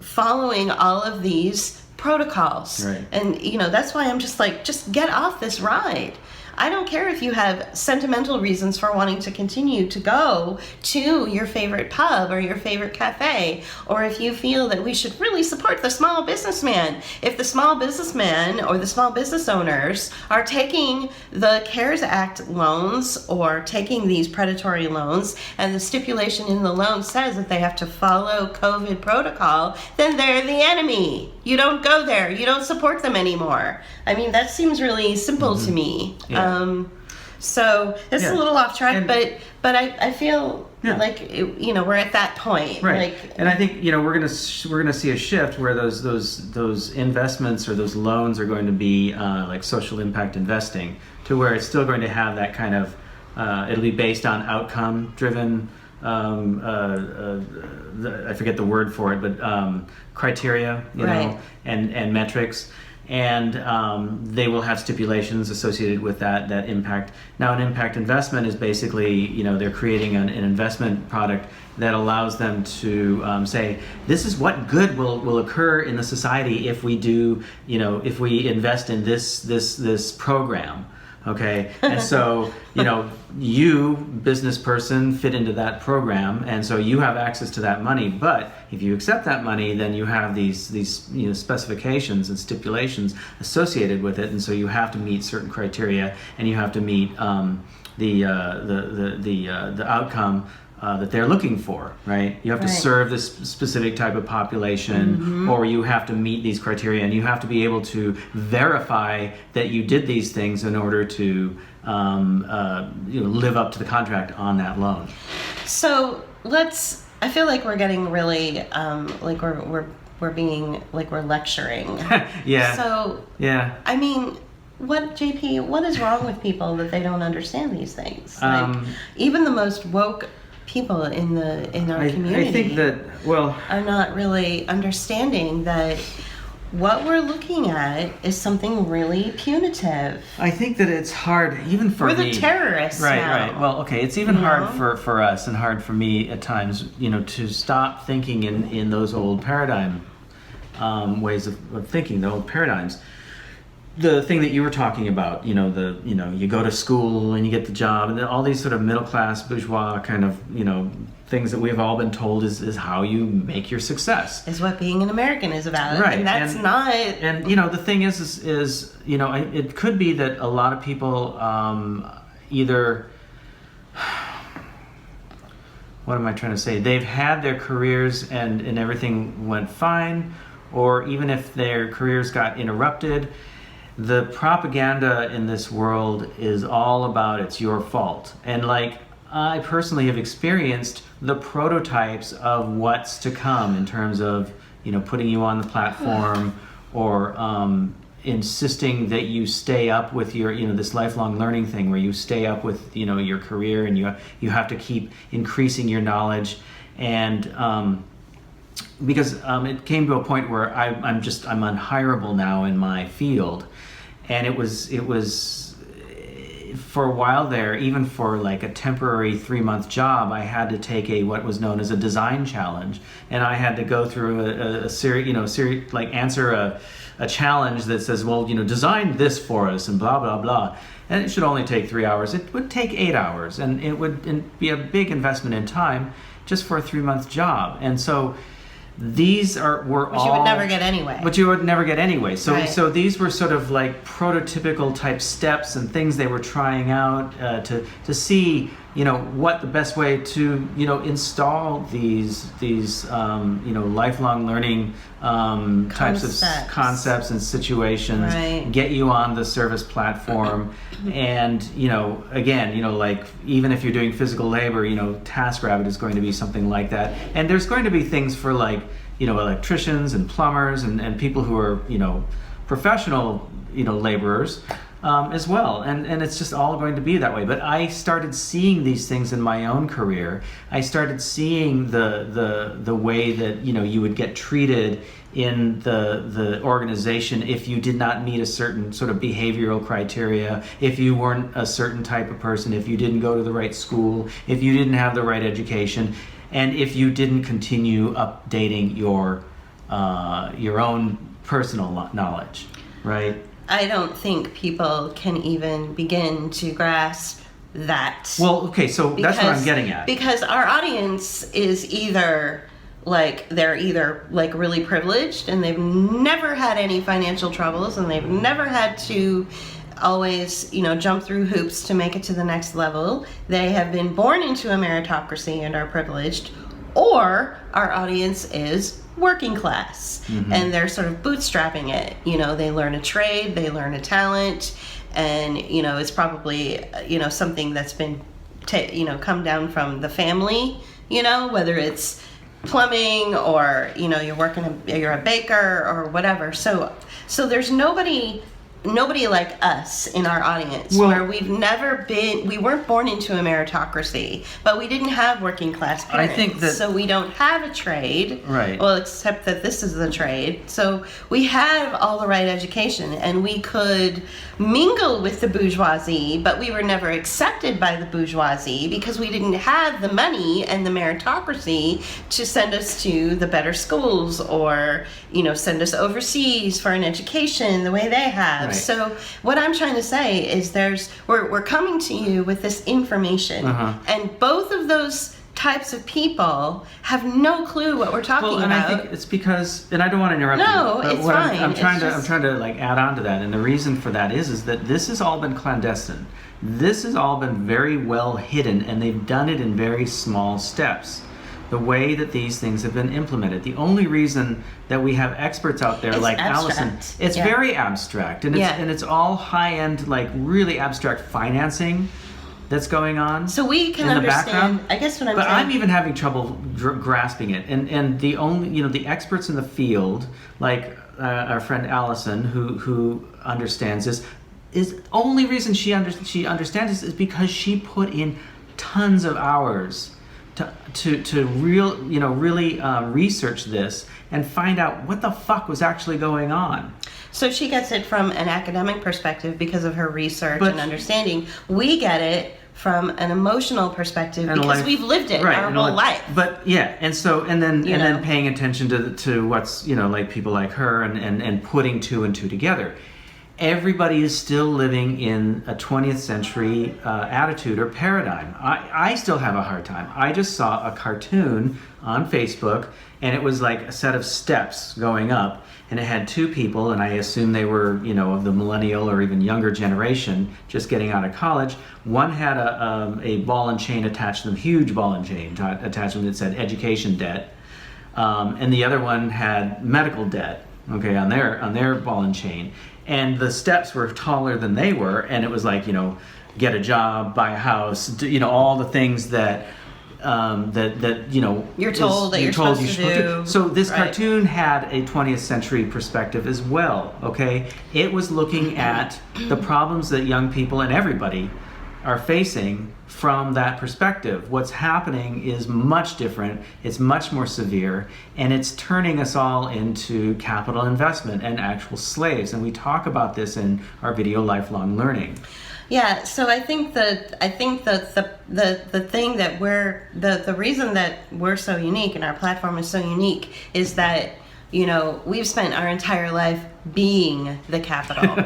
following all of these protocols. Right. And, that's why I'm just like, just get off this ride. I don't care if you have sentimental reasons for wanting to continue to go to your favorite pub or your favorite cafe, or if you feel that we should really support the small businessman. If the small businessman or the small business owners are taking the CARES Act loans or taking these predatory loans, and the stipulation in the loan says that they have to follow COVID protocol, then they're the enemy. You don't go there. You don't support them anymore. I mean, that seems really simple to me. Yeah. So it's a little off track, but I feel like we're at that point. Right. And I think we're gonna see a shift where those investments or those loans are going to be like social impact investing, to where it's still going to have that kind of it'll be based on outcome driven. I forget the word for it, but criteria, know, and metrics. And they will have stipulations associated with that impact. Now, an impact investment is basically, they're creating an investment product that allows them to say, this is what good will occur in the society if we do, if we invest in this program. Okay, and so you business person fit into that program, and so you have access to that money. But if you accept that money, then you have these specifications and stipulations associated with it, and so you have to meet certain criteria, and you have to meet the outcome that they're looking for, right? You have to serve this specific type of population, or you have to meet these criteria, and you have to be able to verify that you did these things in order to live up to the contract on that loan. So I feel like we're getting really like we're being like we're lecturing. Yeah. So yeah. I mean, what is wrong with people that they don't understand these things? Like, even the most woke people in our community, I think that are not really understanding that what we're looking at is something really punitive. I think that it's hard, even for we're me. The terrorists right, now. Right. Well, okay, it's even hard for us and hard for me at times, to stop thinking in those old paradigm ways of thinking, the old paradigms. The thing that you were talking about, you go to school and you get the job, and then all these sort of middle class bourgeois kind of, things that we've all been told is how you make your success. Is what being an American is about. Right. And that's not. And the thing is it could be that a lot of people either, what am I trying to say? They've had their careers and everything went fine, or even if their careers got interrupted, the propaganda in this world is all about it's your fault. And I personally have experienced the prototypes of what's to come in terms of, putting you on the platform or insisting that you stay up with your, this lifelong learning thing where you stay up with, your career, and you have to keep increasing your knowledge. And because it came to a point where I'm unhireable now in my field. And it was for a while there, even for like a temporary 3-month job, I had to take what was known as a design challenge, and I had to go through a series, answer a challenge that says, well, design this for us and blah blah blah, and it should only take 3 hours. It would take 8 hours, and it would be a big investment in time just for a 3-month job, and so. These were all. But you would never get anyway. But you would never get anyway. So right. So these were sort of like prototypical type steps and things they were trying out to see, what the best way to, install these lifelong learning types of concepts and situations, right. Get you on the service platform, and again, like even if you're doing physical labor, TaskRabbit is going to be something like that, and there's going to be things for like electricians and plumbers and people who are professional laborers. As well, and it's just all going to be that way. But I started seeing these things in my own career. I started seeing the way that you would get treated in the organization if you did not meet a certain sort of behavioral criteria, if you weren't a certain type of person, if you didn't go to the right school, if you didn't have the right education, and if you didn't continue updating your own personal knowledge, right? I don't think people can even begin to grasp that. Well, okay, so that's what I'm getting at. Because our audience is either they're either really privileged and they've never had any financial troubles and they've never had to always, jump through hoops to make it to the next level. They have been born into a meritocracy and are privileged, or our audience is working class and they're sort of bootstrapping it. They learn a trade, they learn a talent, and it's probably something that's been come down from the family, whether it's plumbing or you're a baker or whatever. So there's nobody like us in our audience, where we weren't born into a meritocracy, but we didn't have working class parents. I think that, so we don't have a trade. Right. Well, except that this is the trade. So we have all the right education and we could mingle with the bourgeoisie, but we were never accepted by the bourgeoisie because we didn't have the money and the meritocracy to send us to the better schools or, send us overseas for an education the way they have. Right. So what I'm trying to say is we're coming to you with this information, and both of those types of people have no clue what we're talking about. I think it's because, and I don't want to interrupt you. No, it's fine. I'm trying to add on to that, and the reason for that is that this has all been clandestine. This has all been very well hidden, and they've done it in very small steps. The way that these things have been implemented. The only reason that we have experts out there like Allison, it's very abstract, and it's all high-end, really abstract financing that's going on. So we can in understand. The background. I guess what I'm but saying. I'm even having trouble grasping it, and the only the experts in the field, like our friend Allison, who understands this, is only reason she understands this is because she put in tons of hours to really research this and find out what the fuck was actually going on. So she gets it from an academic perspective because of her research and understanding. We get it from an emotional perspective because we've lived it our whole life. But and then paying attention to what's people like her and putting two and two together. Everybody is still living in a 20th century attitude or paradigm. I still have a hard time. I just saw a cartoon on Facebook, and it was like a set of steps going up, and it had two people, and I assume they were, of the millennial or even younger generation, just getting out of college. One had a ball and chain attached to them, huge ball and chain attached to them that said education debt, and the other one had medical debt, on their ball and chain. And the steps were taller than they were, and it was like, get a job, buy a house, all the things that you're told you're supposed to do. So this cartoon had a 20th century perspective as well. Okay, it was looking at the problems that young people and everybody are facing from that perspective. What's happening is much different, it's much more severe, and it's turning us all into capital investment and actual slaves. And we talk about this in our video Lifelong Learning. Yeah, so I think the thing that the reason that we're so unique and our platform is so unique is that we've spent our entire life being the capital.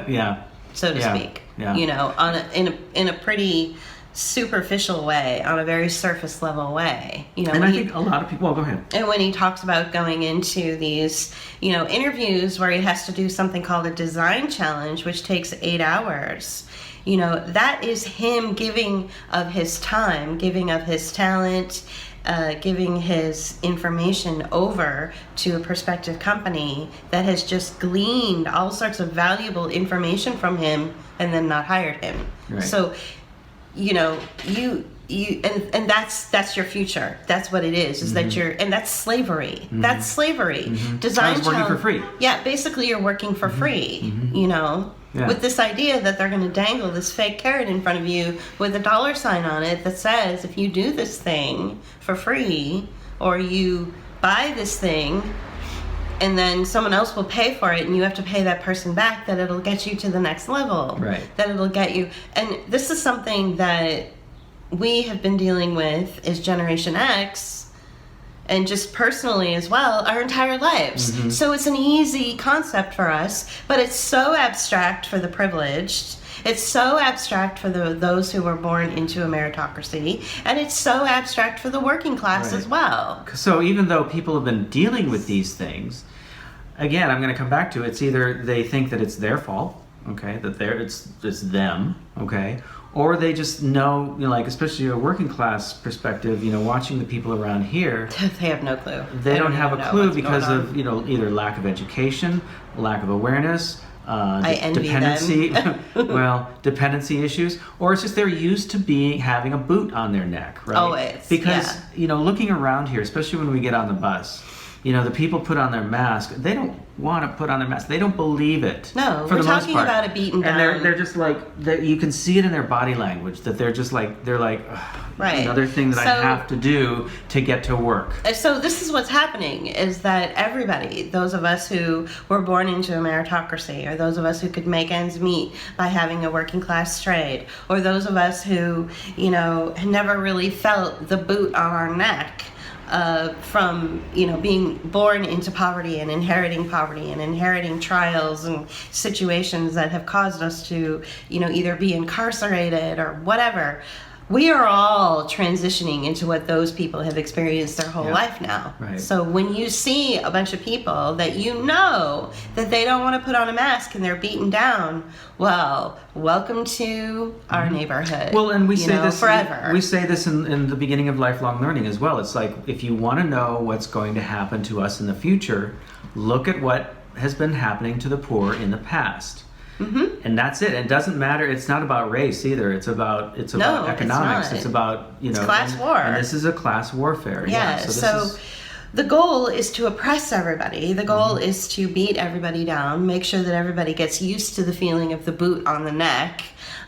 So to speak. Yeah. In a pretty superficial way, on a very surface level way. And I think a lot of people, well, go ahead. And when he talks about going into these, interviews where he has to do something called a design challenge, which takes 8 hours, that is him giving of his time, giving of his talent, giving his information over to a prospective company that has just gleaned all sorts of valuable information from him and then not hired him. Right. So, and that's your future. That's what it is that and that's slavery. That's slavery. Design challenge. Working for free. Yeah, basically you're working for free, with this idea that they're going to dangle this fake carrot in front of you with a $sign on it that says if you do this thing for free or you buy this thing and then someone else will pay for it and you have to pay that person back, that it'll get you to the next level. Right. That it'll get you. And this is something that we have been dealing with as Generation X and just personally as well, our entire lives. So it's an easy concept for us, but it's so abstract for the privileged. It's so abstract for those who were born into a meritocracy, and it's so abstract for the working class as well. So even though people have been dealing with these things, again, I'm going to come back to it's either they think that it's their fault, okay, that it's them, okay, or they just know, like especially a working class perspective, watching the people around here, they have no clue. They don't have a clue because of either lack of education, lack of awareness. I envy dependency, them. dependency issues, or it's just they're used to having a boot on their neck, right? Always, because looking around here, especially when we get on the bus, the people put on their mask. They don't want to put on their mask. They don't believe it. No, for we're the most talking part. about a beaten down. And they're just like you can see it in their body language that they're just like right. Another thing that I have to do to get to work. So this is what's happening is that everybody, those of us who were born into a meritocracy, or those of us who could make ends meet by having a working class trade, or those of us who never really felt the boot on our neck. From being born into poverty and inheriting trials and situations that have caused us to either be incarcerated or whatever. We are all transitioning into what those people have experienced their whole life now. Right. So when you see a bunch of people that that they don't want to put on a mask and they're beaten down, well, welcome to our neighborhood. Well, and we say this forever. We say this in the beginning of lifelong learning as well. It's like if you want to know what's going to happen to us in the future, look at what has been happening to the poor in the past. And that's it. It doesn't matter. It's not about race either. It's about economics. It's about it's class war. And this is a class warfare. Yeah. So the goal is to oppress everybody. The goal is to beat everybody down. Make sure that everybody gets used to the feeling of the boot on the neck.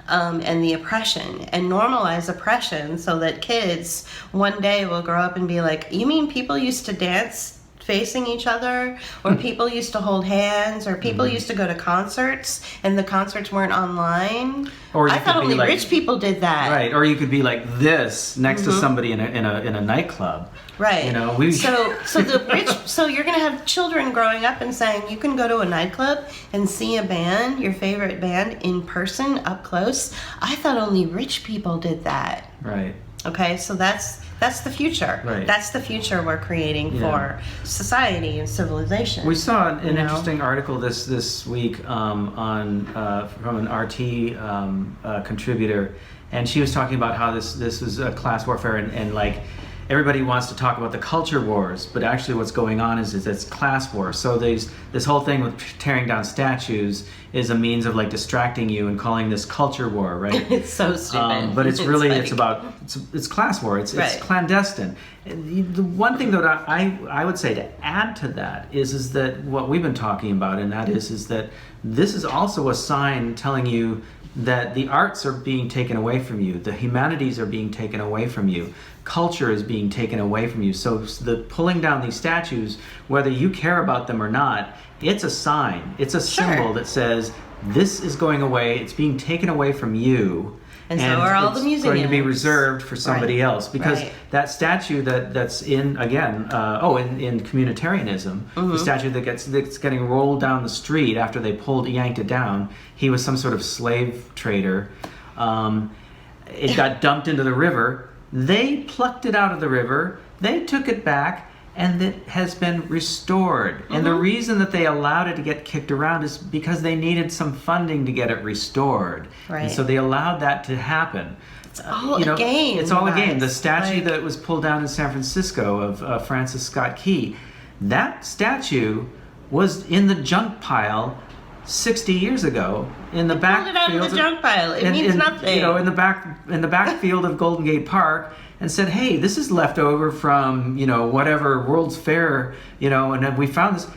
And the oppression, and normalize oppression so that kids one day will grow up and be like, you mean people used to dance facing each other, or people used to hold hands, or people used to go to concerts and the concerts weren't online? Or I thought only rich people did that. Right, or you could be like this next to somebody in a nightclub. Right. So the rich. So you're gonna have children growing up and saying you can go to a nightclub and see a band, your favorite band, in person, up close. I thought only rich people did that. Right. Okay, so that's the future. Right. That's the future we're creating for society and civilization. We saw an interesting article this week from an RT contributor, and she was talking about how this is a class warfare and like everybody wants to talk about the culture wars, but actually what's going on is it's class war. So this whole thing with tearing down statues is a means of like distracting you and calling this culture war, right? It's so stupid. But it's really it's class war. It's clandestine. The one thing that I would say to add to that is that what we've been talking about, and that is that this is also a sign telling you that the arts are being taken away from you, the humanities are being taken away from you, culture is being taken away from you. So the pulling down these statues, whether you care about them or not, it's a sign, it's a symbol that says this is going away, it's being taken away from you. And so are all the museums. It's going to be reserved for somebody else, because that statue that's in in communitarianism, the statue that's getting rolled down the street after they yanked it down. He was some sort of slave trader. It got dumped into the river. They plucked it out of the river. They took it back, and it has been restored. And the reason that they allowed it to get kicked around is because they needed some funding to get it restored. Right. And so they allowed that to happen. It's all a game. It's all a game. The statue that was pulled down in San Francisco of Francis Scott Key, that statue was in the junk pile 60 years ago in the back field. Pulled it out of the junk pile. It means nothing. In the back field of Golden Gate Park, and said, "Hey, this is left over from whatever World's Fair, and then we found this.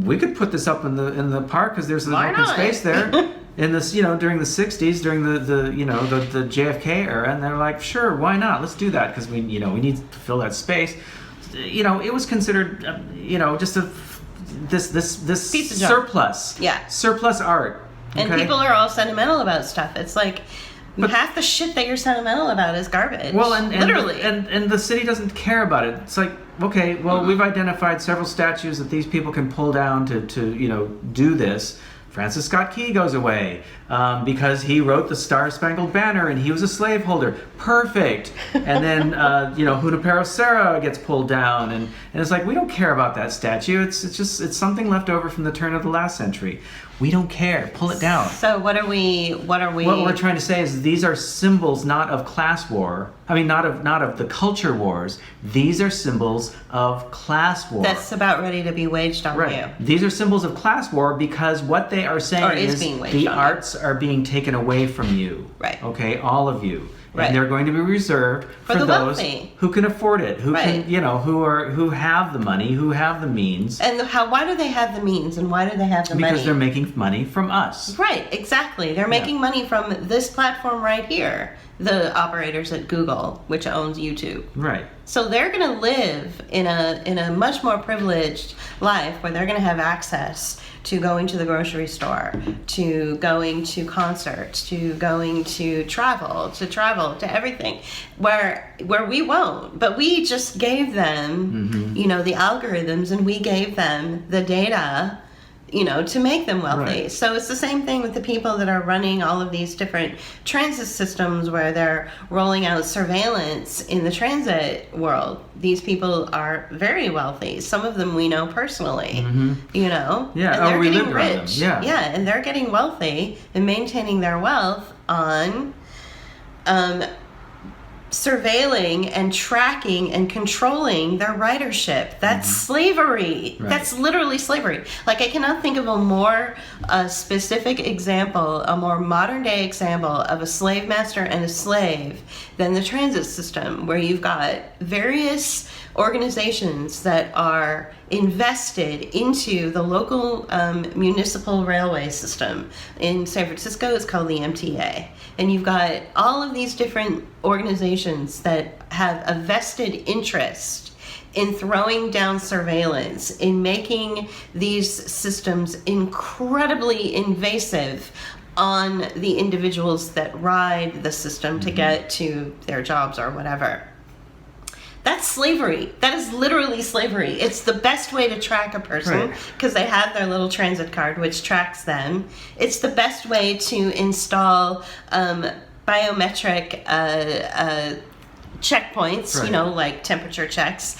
We could put this up in the park because there's an open space there." In this, during the 60s, during the JFK era, and they're like, "Sure, why not? Let's do that because we need to fill that space." It was considered, just this piece of surplus, junk. surplus art, and people are all sentimental about stuff. It's like Half the shit that you're sentimental about is garbage. Well, and literally, and the city doesn't care about it. It's like, okay, well, we've identified several statues that these people can pull down to do this. Francis Scott Key goes away because he wrote the Star-Spangled Banner and he was a slaveholder. Perfect. And then Junipero Serra gets pulled down, and it's like, we don't care about that statue. It's something left over from the turn of the last century. We don't care. Pull it down. So what are we? What we're trying to say is these are symbols not of class war. I mean, not of the culture wars. These are symbols of class war. That's about ready to be waged on you. These are symbols of class war because what they are saying is the arts are being taken away from you. Right. Okay, all of you. Right. And they're going to be reserved for the those wealthy. who can afford it, who can, who have the money, who have the means. And why do they have the means, and why do they have the money? Because they're making money from us. Right, exactly. They're making money from this platform right here. The operators at Google, which owns YouTube. Right. So they're going to live in a much more privileged life where they're going to have access to going to the grocery store, to going to concerts, to going to travel, to everything, where we won't. But we just gave them, the algorithms, and we gave them the data, to make them wealthy. Right. So it's the same thing with the people that are running all of these different transit systems where they're rolling out surveillance in the transit world. These people are very wealthy. Some of them we know personally, Yeah, and they're we getting lived around rich. them. Yeah, and they're getting wealthy and maintaining their wealth on surveilling and tracking and controlling their ridership. That's slavery. Right. That's literally slavery. Like, I cannot think of a more specific example, a more modern day example of a slave master and a slave than the transit system, where you've got various organizations that are invested into the local municipal railway system. In San Francisco, it's called the MTA. And you've got all of these different organizations that have a vested interest in throwing down surveillance, in making these systems incredibly invasive on the individuals that ride the system to get to their jobs or whatever. That's slavery. That is literally slavery. It's the best way to track a person because they have their little transit card which tracks them. It's the best way to install biometric checkpoints, like temperature checks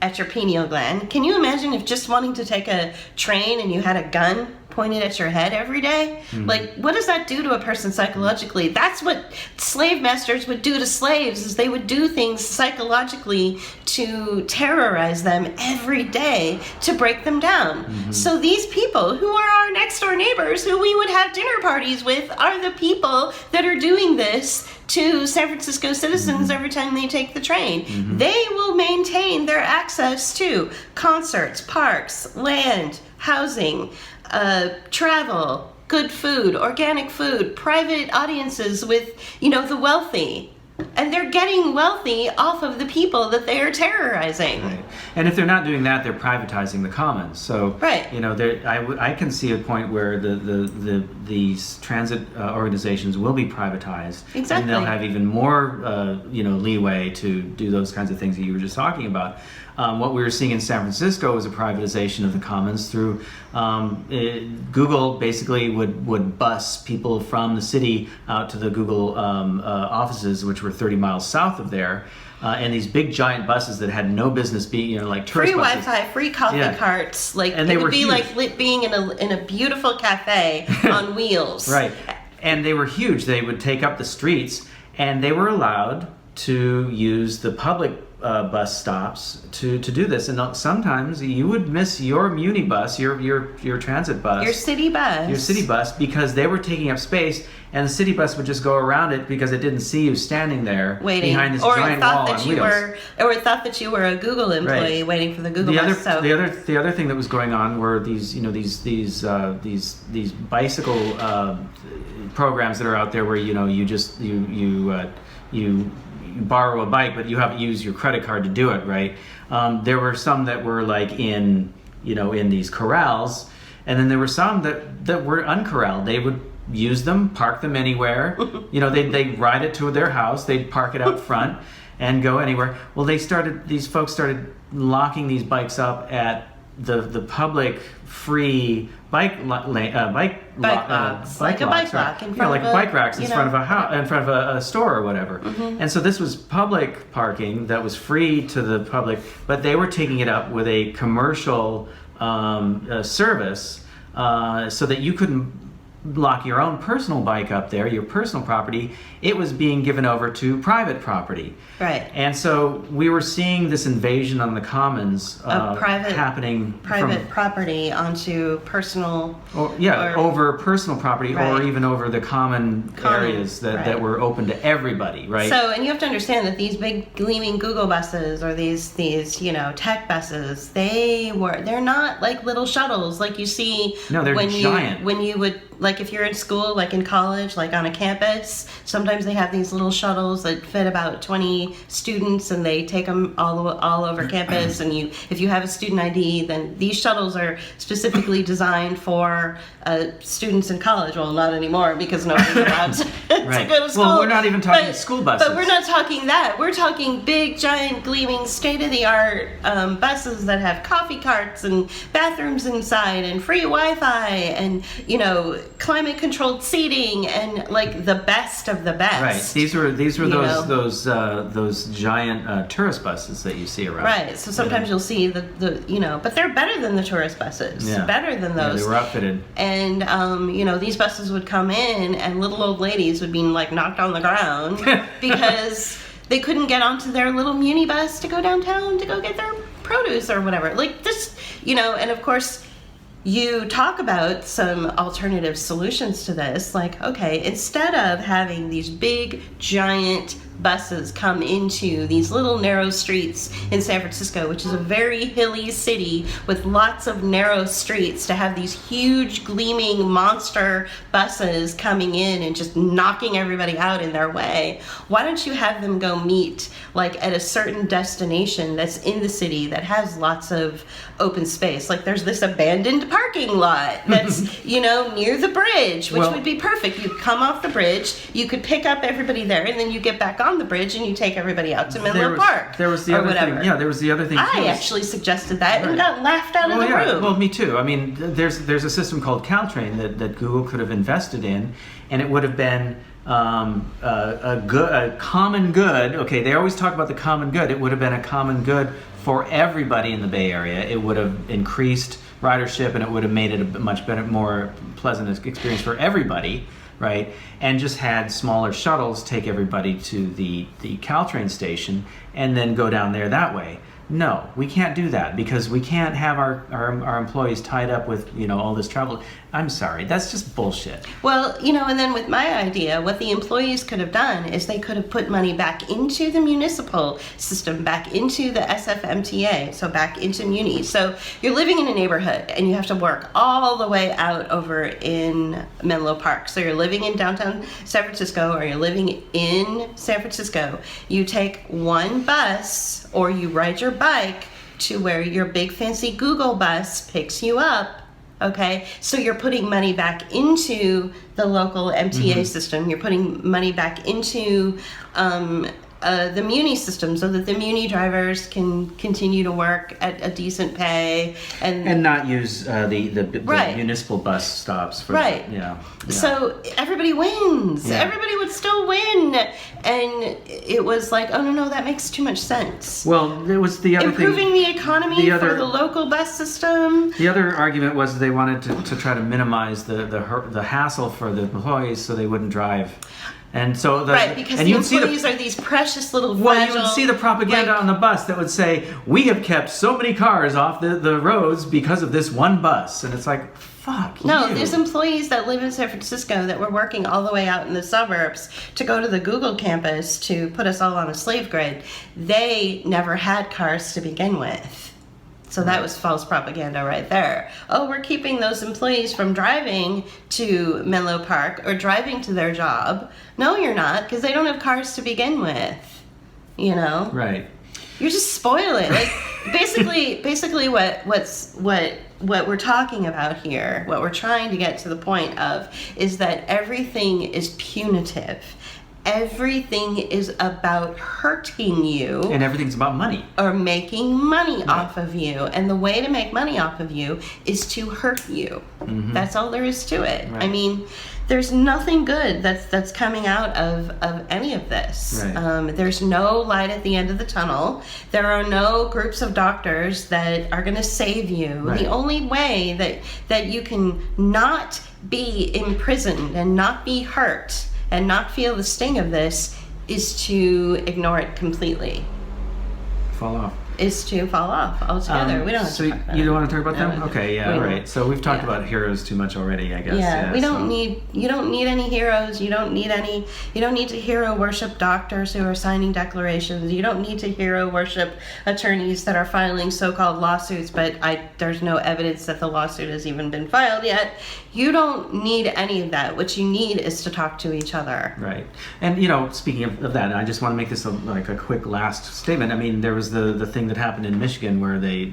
at your pineal gland. Can you imagine if just wanting to take a train and you had a gun pointed at your head every day? Like, what does that do to a person psychologically? That's what slave masters would do to slaves, is they would do things psychologically to terrorize them every day to break them down. So these people who are our next door neighbors, who we would have dinner parties with, are the people that are doing this to San Francisco citizens every time they take the train. They will maintain their access to concerts, parks, land, housing, travel, good food, organic food, private audiences with, the wealthy. And they're getting wealthy off of the people that they are terrorizing. Right. And if they're not doing that, they're privatizing the commons. So, I can see a point where these transit organizations will be privatized. Exactly. And they'll have even more, leeway to do those kinds of things that you were just talking about. What we were seeing in San Francisco was a privatization of the commons through Google. Basically would bus people from the city out to the Google offices, which were 30 miles south of there, and these big giant buses that had no business being, like tourist free buses. Wi-Fi, free coffee carts, and they it would were be huge. like being in a beautiful cafe on wheels. Right, and they were huge. They would take up the streets, and they were allowed to use the public bus stops to do this, and sometimes you would miss your muni bus, your transit bus, your city bus, because they were taking up space, and the city bus would just go around it because it didn't see you standing there waiting behind this giant wall on wheels. Or it thought that you were a Google employee waiting for the Google bus. The other thing that was going on were these bicycle programs that are out there where you borrow a bike, but you have to use your credit card to do it, right? There were some that were like in these corrals, and then there were some that were uncorralled. use them, park them anywhere. They'd ride it to their house, they'd park it out front and go anywhere. Well, these folks started locking these bikes up at the public free bike lots, like a bike lock in front like of bike racks in front of a house, in front of a store or whatever. Mm-hmm. And so this was public parking that was free to the public, but they were taking it up with a commercial service so that you couldn't lock your own personal bike up there, your personal property. It was being given over to private property. Right. And so we were seeing this invasion on the commons happening private property onto personal over personal property, right. or even over the common areas that were open to everybody, right? So, and you have to understand that these big gleaming Google buses or these tech buses, they're not like little shuttles like you see. No, they're giant. When you would, like if you're in school, like in college, like on a campus, sometimes they have these little shuttles that fit about 20 students, and they take them all over campus. And if you have a student ID, then these shuttles are specifically designed for students in college. Well, not anymore because nobody's allowed to go to school. Well, we're not even talking school buses. But we're not talking that. We're talking big, giant, gleaming, state-of-the-art buses that have coffee carts and bathrooms inside and free Wi-Fi and climate-controlled seating and like the best of the best. Right. These were those giant tourist buses that you see around. Right. So sometimes you'll see but they're better than the tourist buses. Yeah. Better than those. Yeah, they were outfitted. And these buses would come in, and little old ladies would be like knocked on the ground because they couldn't get onto their little muni bus to go downtown to go get their produce or whatever. Like this, and of course. You talk about some alternative solutions to this, like, okay, instead of having these big, giant buses come into these little narrow streets in San Francisco, which is a very hilly city with lots of narrow streets, to have these huge, gleaming monster buses coming in and just knocking everybody out in their way, why don't you have them go meet, like, at a certain destination that's in the city that has lots of open space? Like, there's this abandoned parking lot that's, near the bridge, which would be perfect. You come off the bridge, you could pick up everybody there, and then you get back on the bridge and you take everybody out to Menlo Park. There was the other thing. Yeah, there was the other thing. I actually suggested that and got laughed out of the room. Well, me too. I mean, there's a system called Caltrain that Google could have invested in, and it would have been a common good. Okay, they always talk about the common good. It would have been a common good for everybody in the Bay Area. It would have increased ridership, and it would have made it a much better, more pleasant experience for everybody, right? And just had smaller shuttles take everybody to the Caltrain station and then go down there that way. No, we can't do that because we can't have our employees tied up with, all this travel. I'm sorry, that's just bullshit. Well, and then with my idea, what the employees could have done is they could have put money back into the municipal system, back into the SFMTA, so back into Muni. So you're living in a neighborhood and you have to work all the way out over in Menlo Park. So you're living in downtown San Francisco, or you're living in San Francisco. You take one bus or you ride your bike to where your big fancy Google bus picks you up. Okay, so you're putting money back into the local MTA system. You're putting money back into the Muni system so that the Muni drivers can continue to work at a decent pay and not use the municipal bus stops for So everybody wins. Yeah. Everybody would still win, and it was like, oh no, that makes too much sense. Well, there was the other improving the economy for the local bus system. The other argument was they wanted to try to minimize the hassle for the employees so they wouldn't drive. And so because the employees are these precious little fragile... Well, you would see the propaganda on the bus that would say, we have kept so many cars off the roads because of this one bus. And it's like, fuck No, you. there's employees that live in San Francisco that were working all the way out in the suburbs to go to the Google campus to put us all on a slave grid. They never had cars to begin with. So that was false propaganda right there. Oh, we're keeping those employees from driving to Menlo Park or driving to their job. No, you're not, because they don't have cars to begin with. Right. You're just spoiling. Like basically what what we're talking about here, what we're trying to get to the point of, is that everything is punitive. Everything is about hurting you. And everything's about money. Or making money off of you. And the way to make money off of you is to hurt you. Mm-hmm. That's all there is to it. Right. I mean, there's nothing good that's coming out of any of this. Right. There's no light at the end of the tunnel. There are no groups of doctors that are going to save you. Right. The only way that you can not be imprisoned and not be hurt and not feel the sting of this is to ignore it completely. Fall off. Is to fall off altogether. We don't have so to talk about you it. don't want to talk about them? No, Okay, yeah, we all don't. right. So we've talked Yeah. about heroes too much already, I guess. Yeah, we don't so- need. You don't need any heroes. You don't need any. You don't need to hero worship doctors who are signing declarations. You don't need to hero worship attorneys that are filing so-called lawsuits, but there's no evidence that the lawsuit has even been filed yet. You don't need any of that. What you need is to talk to each other. Right. And, you know, speaking of that, I just want to make this like a quick last statement. I mean, there was the thing that happened in Michigan where they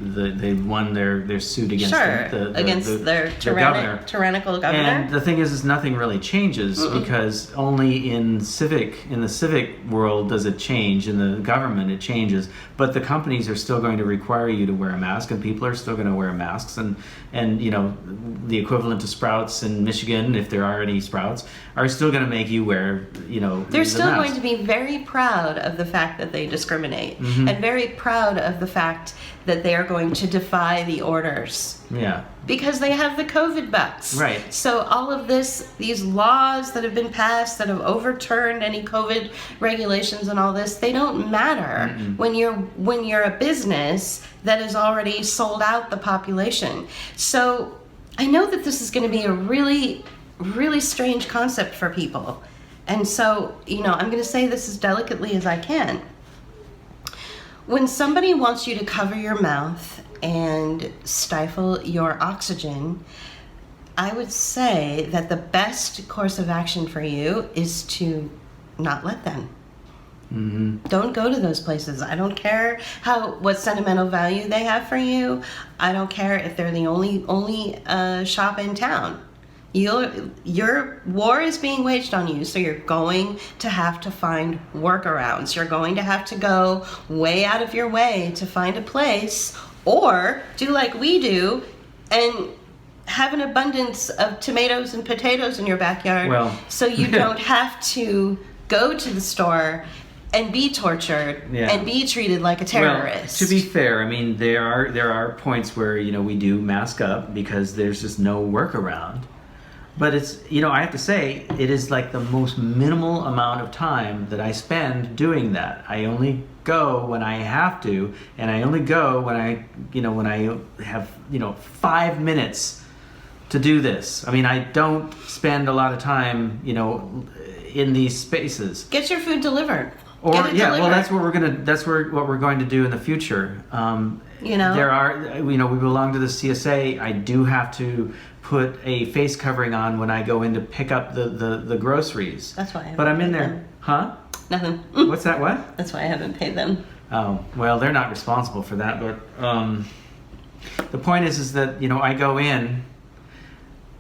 won their suit against Against their governor. tyrannical governor. And the thing is nothing really changes because only in the civic world does it change. In the government, it changes. But the companies are still going to require you to wear a mask, and people are still going to wear masks. And you know, the equivalent to Sprouts in Michigan, if there are any Sprouts, are still going to make you wear, you know, they're the still mask. going to be very proud of the fact that they discriminate Mm-hmm. and very proud of the fact that they are going to defy the orders Yeah. because they have the COVID bucks. Right. So all of these laws that have been passed that have overturned any COVID regulations and all this, they don't matter when you're a business that has already sold out the population. So I know that this is going to be a really, really strange concept for people. And so, you know, I'm going to say this as delicately as I can. When somebody wants you to cover your mouth and stifle your oxygen, I would say that the best course of action for you is to not let them. Mm-hmm. Don't go to those places. I don't care what sentimental value they have for you. I don't care if they're the only shop in town. Your war is being waged on you, so you're going to have to find workarounds. You're going to have to go way out of your way to find a place, or do like we do and have an abundance of tomatoes and potatoes in your backyard, so you don't have to go to the store and be tortured and be treated like a terrorist. Well, to be fair, I mean, there are points where, you know, we do mask up because there's just no workaround. But it's, you know, I have to say, it is like the most minimal amount of time that I spend doing that. I only go when I have to, and I only go when I have, 5 minutes to do this. I mean, I don't spend a lot of time, in these spaces. Get your food delivered. Or Get it delivered. well, that's what we're going to do in the future. There are, we belong to the CSA. I do have to put a face covering on when I go in to pick up the groceries. That's why I haven't But I'm in paid there. them. Huh? Nothing. What's that? What? That's why I haven't paid them. Oh, well, they're not responsible for that. But the point is that I go in,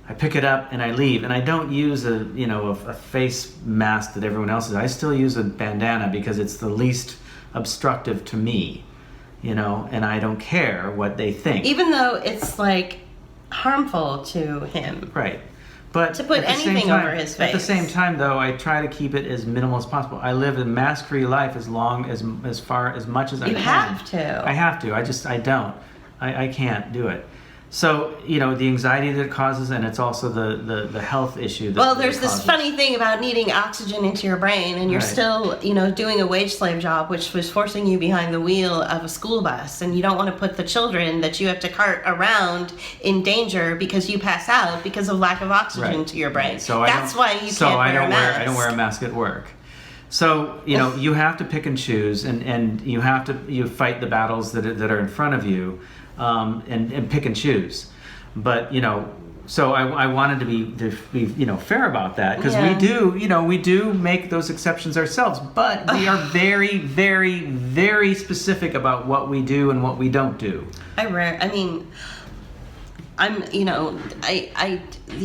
I pick it up, and I leave. And I don't use a face mask that everyone else uses. I still use a bandana because it's the least obstructive to me. And I don't care what they think. Even though it's like harmful to him. Right. But to put anything over his face. At the same time, though, I try to keep it as minimal as possible. I live a mask-free life as much as I can. You have to. I have to. I don't. I can't do it. So, the anxiety that it causes, and it's also the health issue that there's it this causes. funny thing about needing oxygen into your brain, and you're Right. still, doing a wage slave job, which was forcing you behind the wheel of a school bus, and you don't want to put the children that you have to cart around in danger because you pass out because of lack of oxygen Right. to your brain. So that's why you can't wear a mask. I don't wear a mask at work. So, you have to pick and choose, and you fight the battles that are in front of you, and pick and choose. But, so I wanted to be fair about that, because we do make those exceptions ourselves, but we are very, very, very specific about what we do and what we don't do. the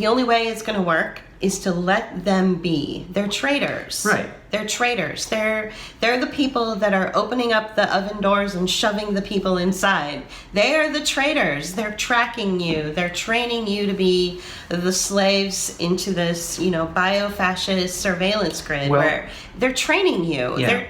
only way it's going to work is to let them be. They're traitors. Right. They're traitors. They're the people that are opening up the oven doors and shoving the people inside. They are the traitors. They're tracking you. They're training you to be the slaves into this, bio-fascist surveillance grid where they're training you. Yeah.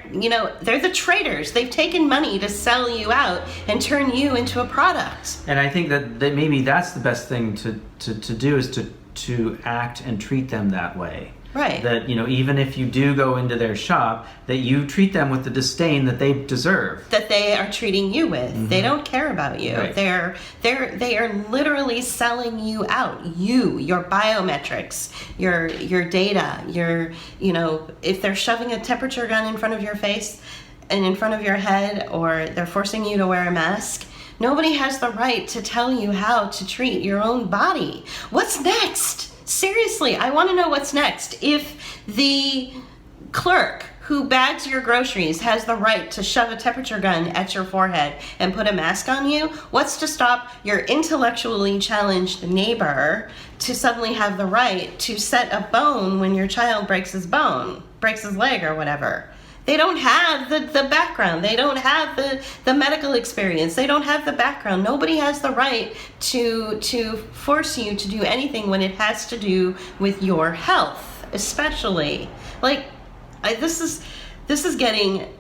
They're the traitors. They've taken money to sell you out and turn you into a product. And I think that maybe that's the best thing to do is to act and treat them that way. Right. That, even if you do go into their shop, that you treat them with the disdain that they deserve. That they are treating you with. Mm-hmm. They don't care about you. Right. They are literally selling you out. Your biometrics, your data, if they're shoving a temperature gun in front of your face and in front of your head, or they're forcing you to wear a mask, nobody has the right to tell you how to treat your own body. What's next? Seriously, I want to know what's next. If the clerk who bags your groceries has the right to shove a temperature gun at your forehead and put a mask on you, what's to stop your intellectually challenged neighbor to suddenly have the right to set a bone when your child breaks his leg or whatever? They don't have the background. They don't have the medical experience. They don't have the background. Nobody has the right to force you to do anything when it has to do with your health, especially. This is getting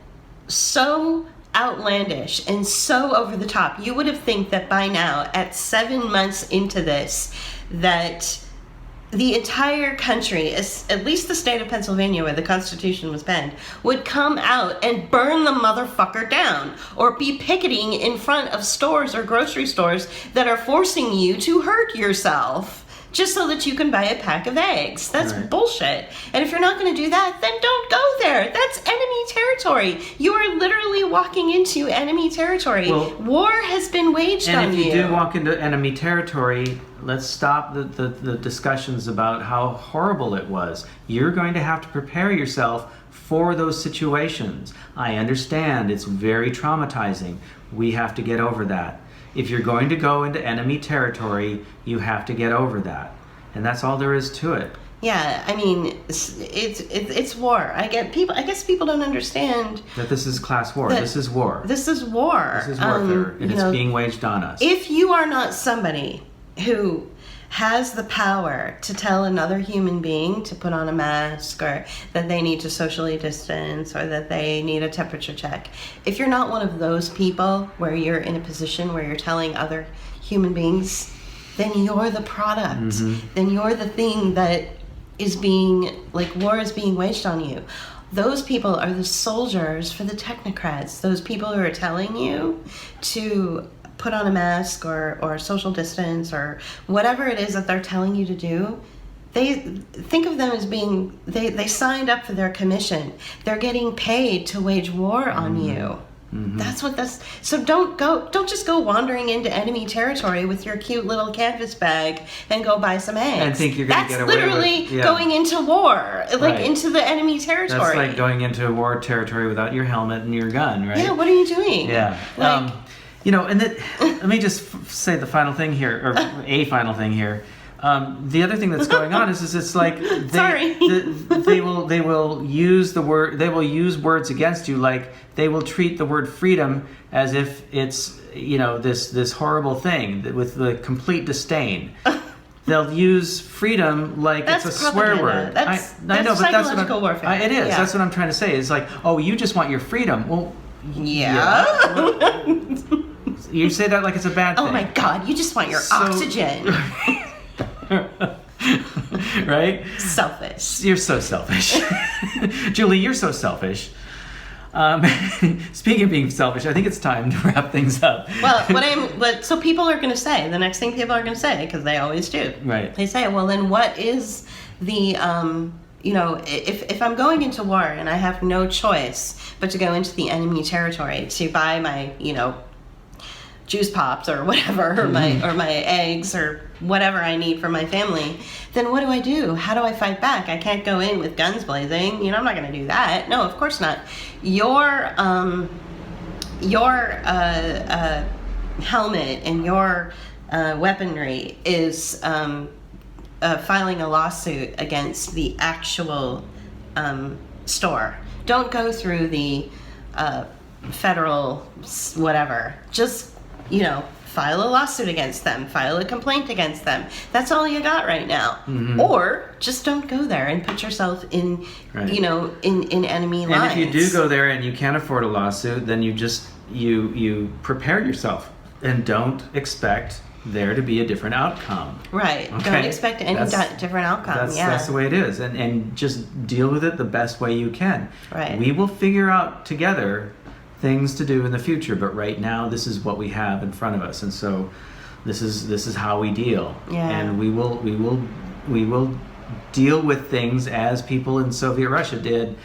so outlandish and so over the top. You would have think that by now, at 7 months into this, that the entire country, at least the state of Pennsylvania where the Constitution was penned, would come out and burn the motherfucker down, or be picketing in front of stores or grocery stores that are forcing you to hurt yourself just so that you can buy a pack of eggs. That's right. Bullshit. And if you're not going to do that, then don't go there. That's enemy territory. You are literally walking into enemy territory. Well, war has been waged on you. And if you do walk into enemy territory, let's stop the discussions about how horrible it was. You're going to have to prepare yourself for those situations. I understand it's very traumatizing. We have to get over that. If you're going to go into enemy territory, you have to get over that. And that's all there is to it. Yeah, I mean, it's war. I guess people don't understand that this is class war. This is war. This is war. This is warfare, and it's being waged on us. If you are not somebody who has the power to tell another human being to put on a mask, or that they need to socially distance, or that they need a temperature check, if you're not one of those people where you're in a position where you're telling other human beings, then you're the product. Mm-hmm. Then you're the thing that is war is being waged on you. Those people are the soldiers for the technocrats. Those people who are telling you to put on a mask or social distance or whatever it is that they're telling you to do, they think of them as being, they signed up for their commission. They're getting paid to wage war on you. Mm-hmm. That's what so don't just go wandering into enemy territory with your cute little canvas bag and go buy some eggs. And think you're going to get away with. That's literally going into war, into the enemy territory. That's like going into war territory without your helmet and your gun, right? Yeah, what are you doing? Yeah. And let me just say the final thing here, or a final thing here. The other thing that's going on is it's like they will use words against you, like they will treat the word freedom as if it's this horrible thing with the complete disdain. They'll use freedom like it's a swear word. That's I know, but that's what warfare. It is. Yeah. That's what I'm trying to say. It's like, oh, you just want your freedom. Well, yeah. You say that like it's a bad thing. Oh my God! You just want your oxygen. Right? Selfish. You're so selfish. Julie, you're so selfish. Speaking of being selfish, I think it's time to wrap things up. Well, so people are going to say, the next thing people are going to say, because they always do. Right. They say, well, then what is the, if I'm going into war and I have no choice but to go into the enemy territory to buy my, juice pops or whatever, or my eggs or whatever I need for my family, then what do I do? How do I fight back? I can't go in with guns blazing. I'm not going to do that. No, of course not. Your helmet and your weaponry is filing a lawsuit against the actual store. Don't go through the federal whatever. Just, file a lawsuit against them, file a complaint against them. That's all you got right now. Mm-hmm. Or just don't go there and put yourself in, in enemy lines. And if you do go there and you can't afford a lawsuit, then you prepare yourself and don't expect there to be a different outcome. Right. Okay? Don't expect any different outcome. That's the way it is. And just deal with it the best way you can. Right. We will figure out together things to do in the future, but right now this is what we have in front of us, and so this is how we deal. Yeah. And we will deal with things as people in Soviet Russia did.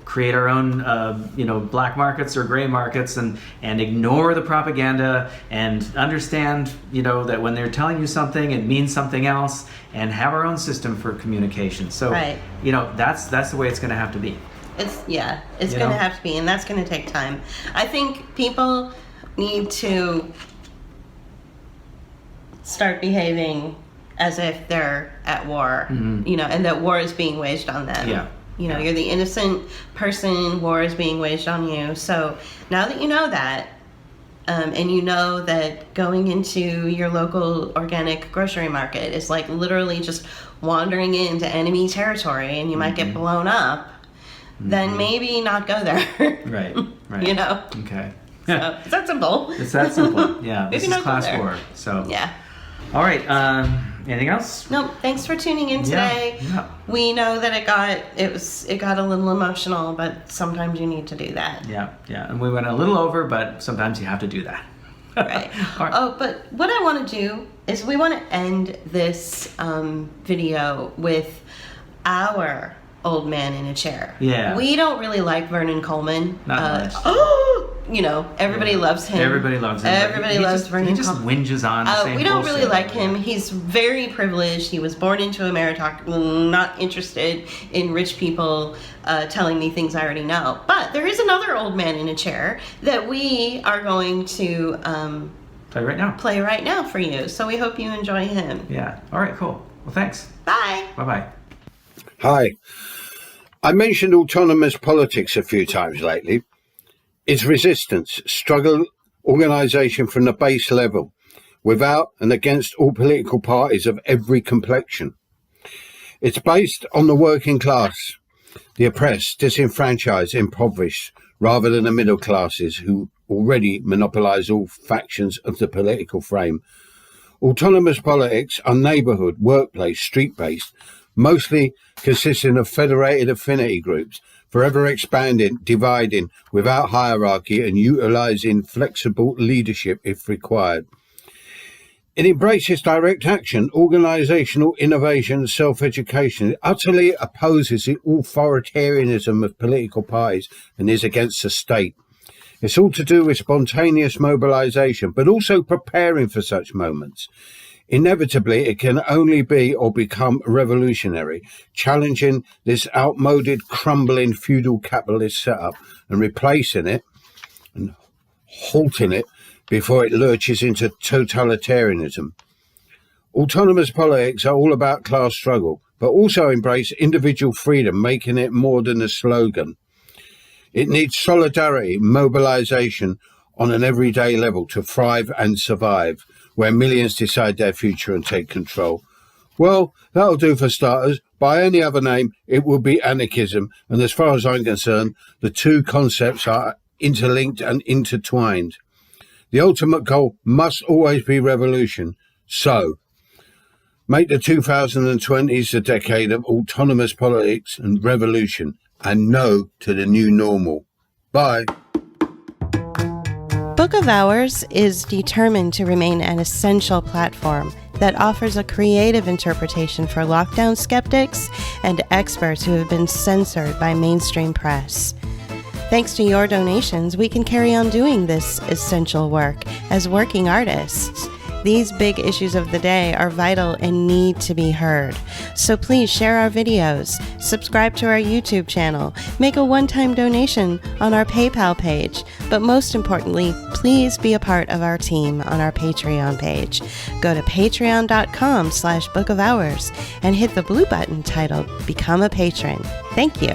Create our own black markets or gray markets, and ignore the propaganda, and understand that when they're telling you something it means something else, and have our own system for communication. So right. That's the way it's going to have to be. It's going to have to be, and that's going to take time. I think people need to start behaving as if they're at war, mm-hmm. And that war is being waged on them. Yeah. You're the innocent person, war is being waged on you. So now that you know that, and you know that going into your local organic grocery market is like literally just wandering into enemy territory, and you might get blown up, then maybe not go there. Right. Okay. So, it's that simple. It's that simple. Yeah. This is class war. So. Yeah. All right. Anything else? No. Thanks for tuning in today. Yeah. We know that it got a little emotional, but sometimes you need to do that. Yeah. And we went a little over, but sometimes you have to do that. Right. All right. Oh, but what I want to do is we want to end this video with our old man in a chair. Yeah. We don't really like Vernon Coleman. Not much. Everybody loves him. Everybody loves him. Everybody loves Vernon Coleman. He just whinges on the same we don't really bullshit. like him. He's very privileged. He was born into a meritocracy, not interested in rich people telling me things I already know. But there is another old man in a chair that we are going to play right now for you. So we hope you enjoy him. Yeah. All right, cool. Well, thanks. Bye. Bye-bye. Hi. I mentioned autonomous politics a few times lately. It's resistance, struggle, organisation from the base level, without and against all political parties of every complexion. It's based on the working class, the oppressed, disenfranchised, impoverished, rather than the middle classes who already monopolise all factions of the political frame. Autonomous politics are neighbourhood, workplace, street-based, mostly consisting of federated affinity groups, forever expanding, dividing without hierarchy and utilising flexible leadership if required. It embraces direct action, organisational innovation, self-education. It utterly opposes the authoritarianism of political parties and is against the state. It's all to do with spontaneous mobilisation, but also preparing for such moments. Inevitably, it can only be or become revolutionary, challenging this outmoded, crumbling feudal capitalist setup and replacing it and halting it before it lurches into totalitarianism. Autonomous politics are all about class struggle, but also embrace individual freedom, making it more than a slogan. It needs solidarity, mobilisation on an everyday level to thrive and survive, where millions decide their future and take control. Well, that'll do for starters. By any other name, it will be anarchism. And as far as I'm concerned, the two concepts are interlinked and intertwined. The ultimate goal must always be revolution. So, make the 2020s the decade of autonomous politics and revolution, and no to the new normal. Bye. Book of Hours is determined to remain an essential platform that offers a creative interpretation for lockdown skeptics and experts who have been censored by mainstream press. Thanks to your donations, we can carry on doing this essential work as working artists. These big issues of the day are vital and need to be heard. So please share our videos, subscribe to our YouTube channel, make a one-time donation on our PayPal page, but most importantly, please be a part of our team on our Patreon page. Go to patreon.com/bookofhours and hit the blue button titled Become a Patron. Thank you.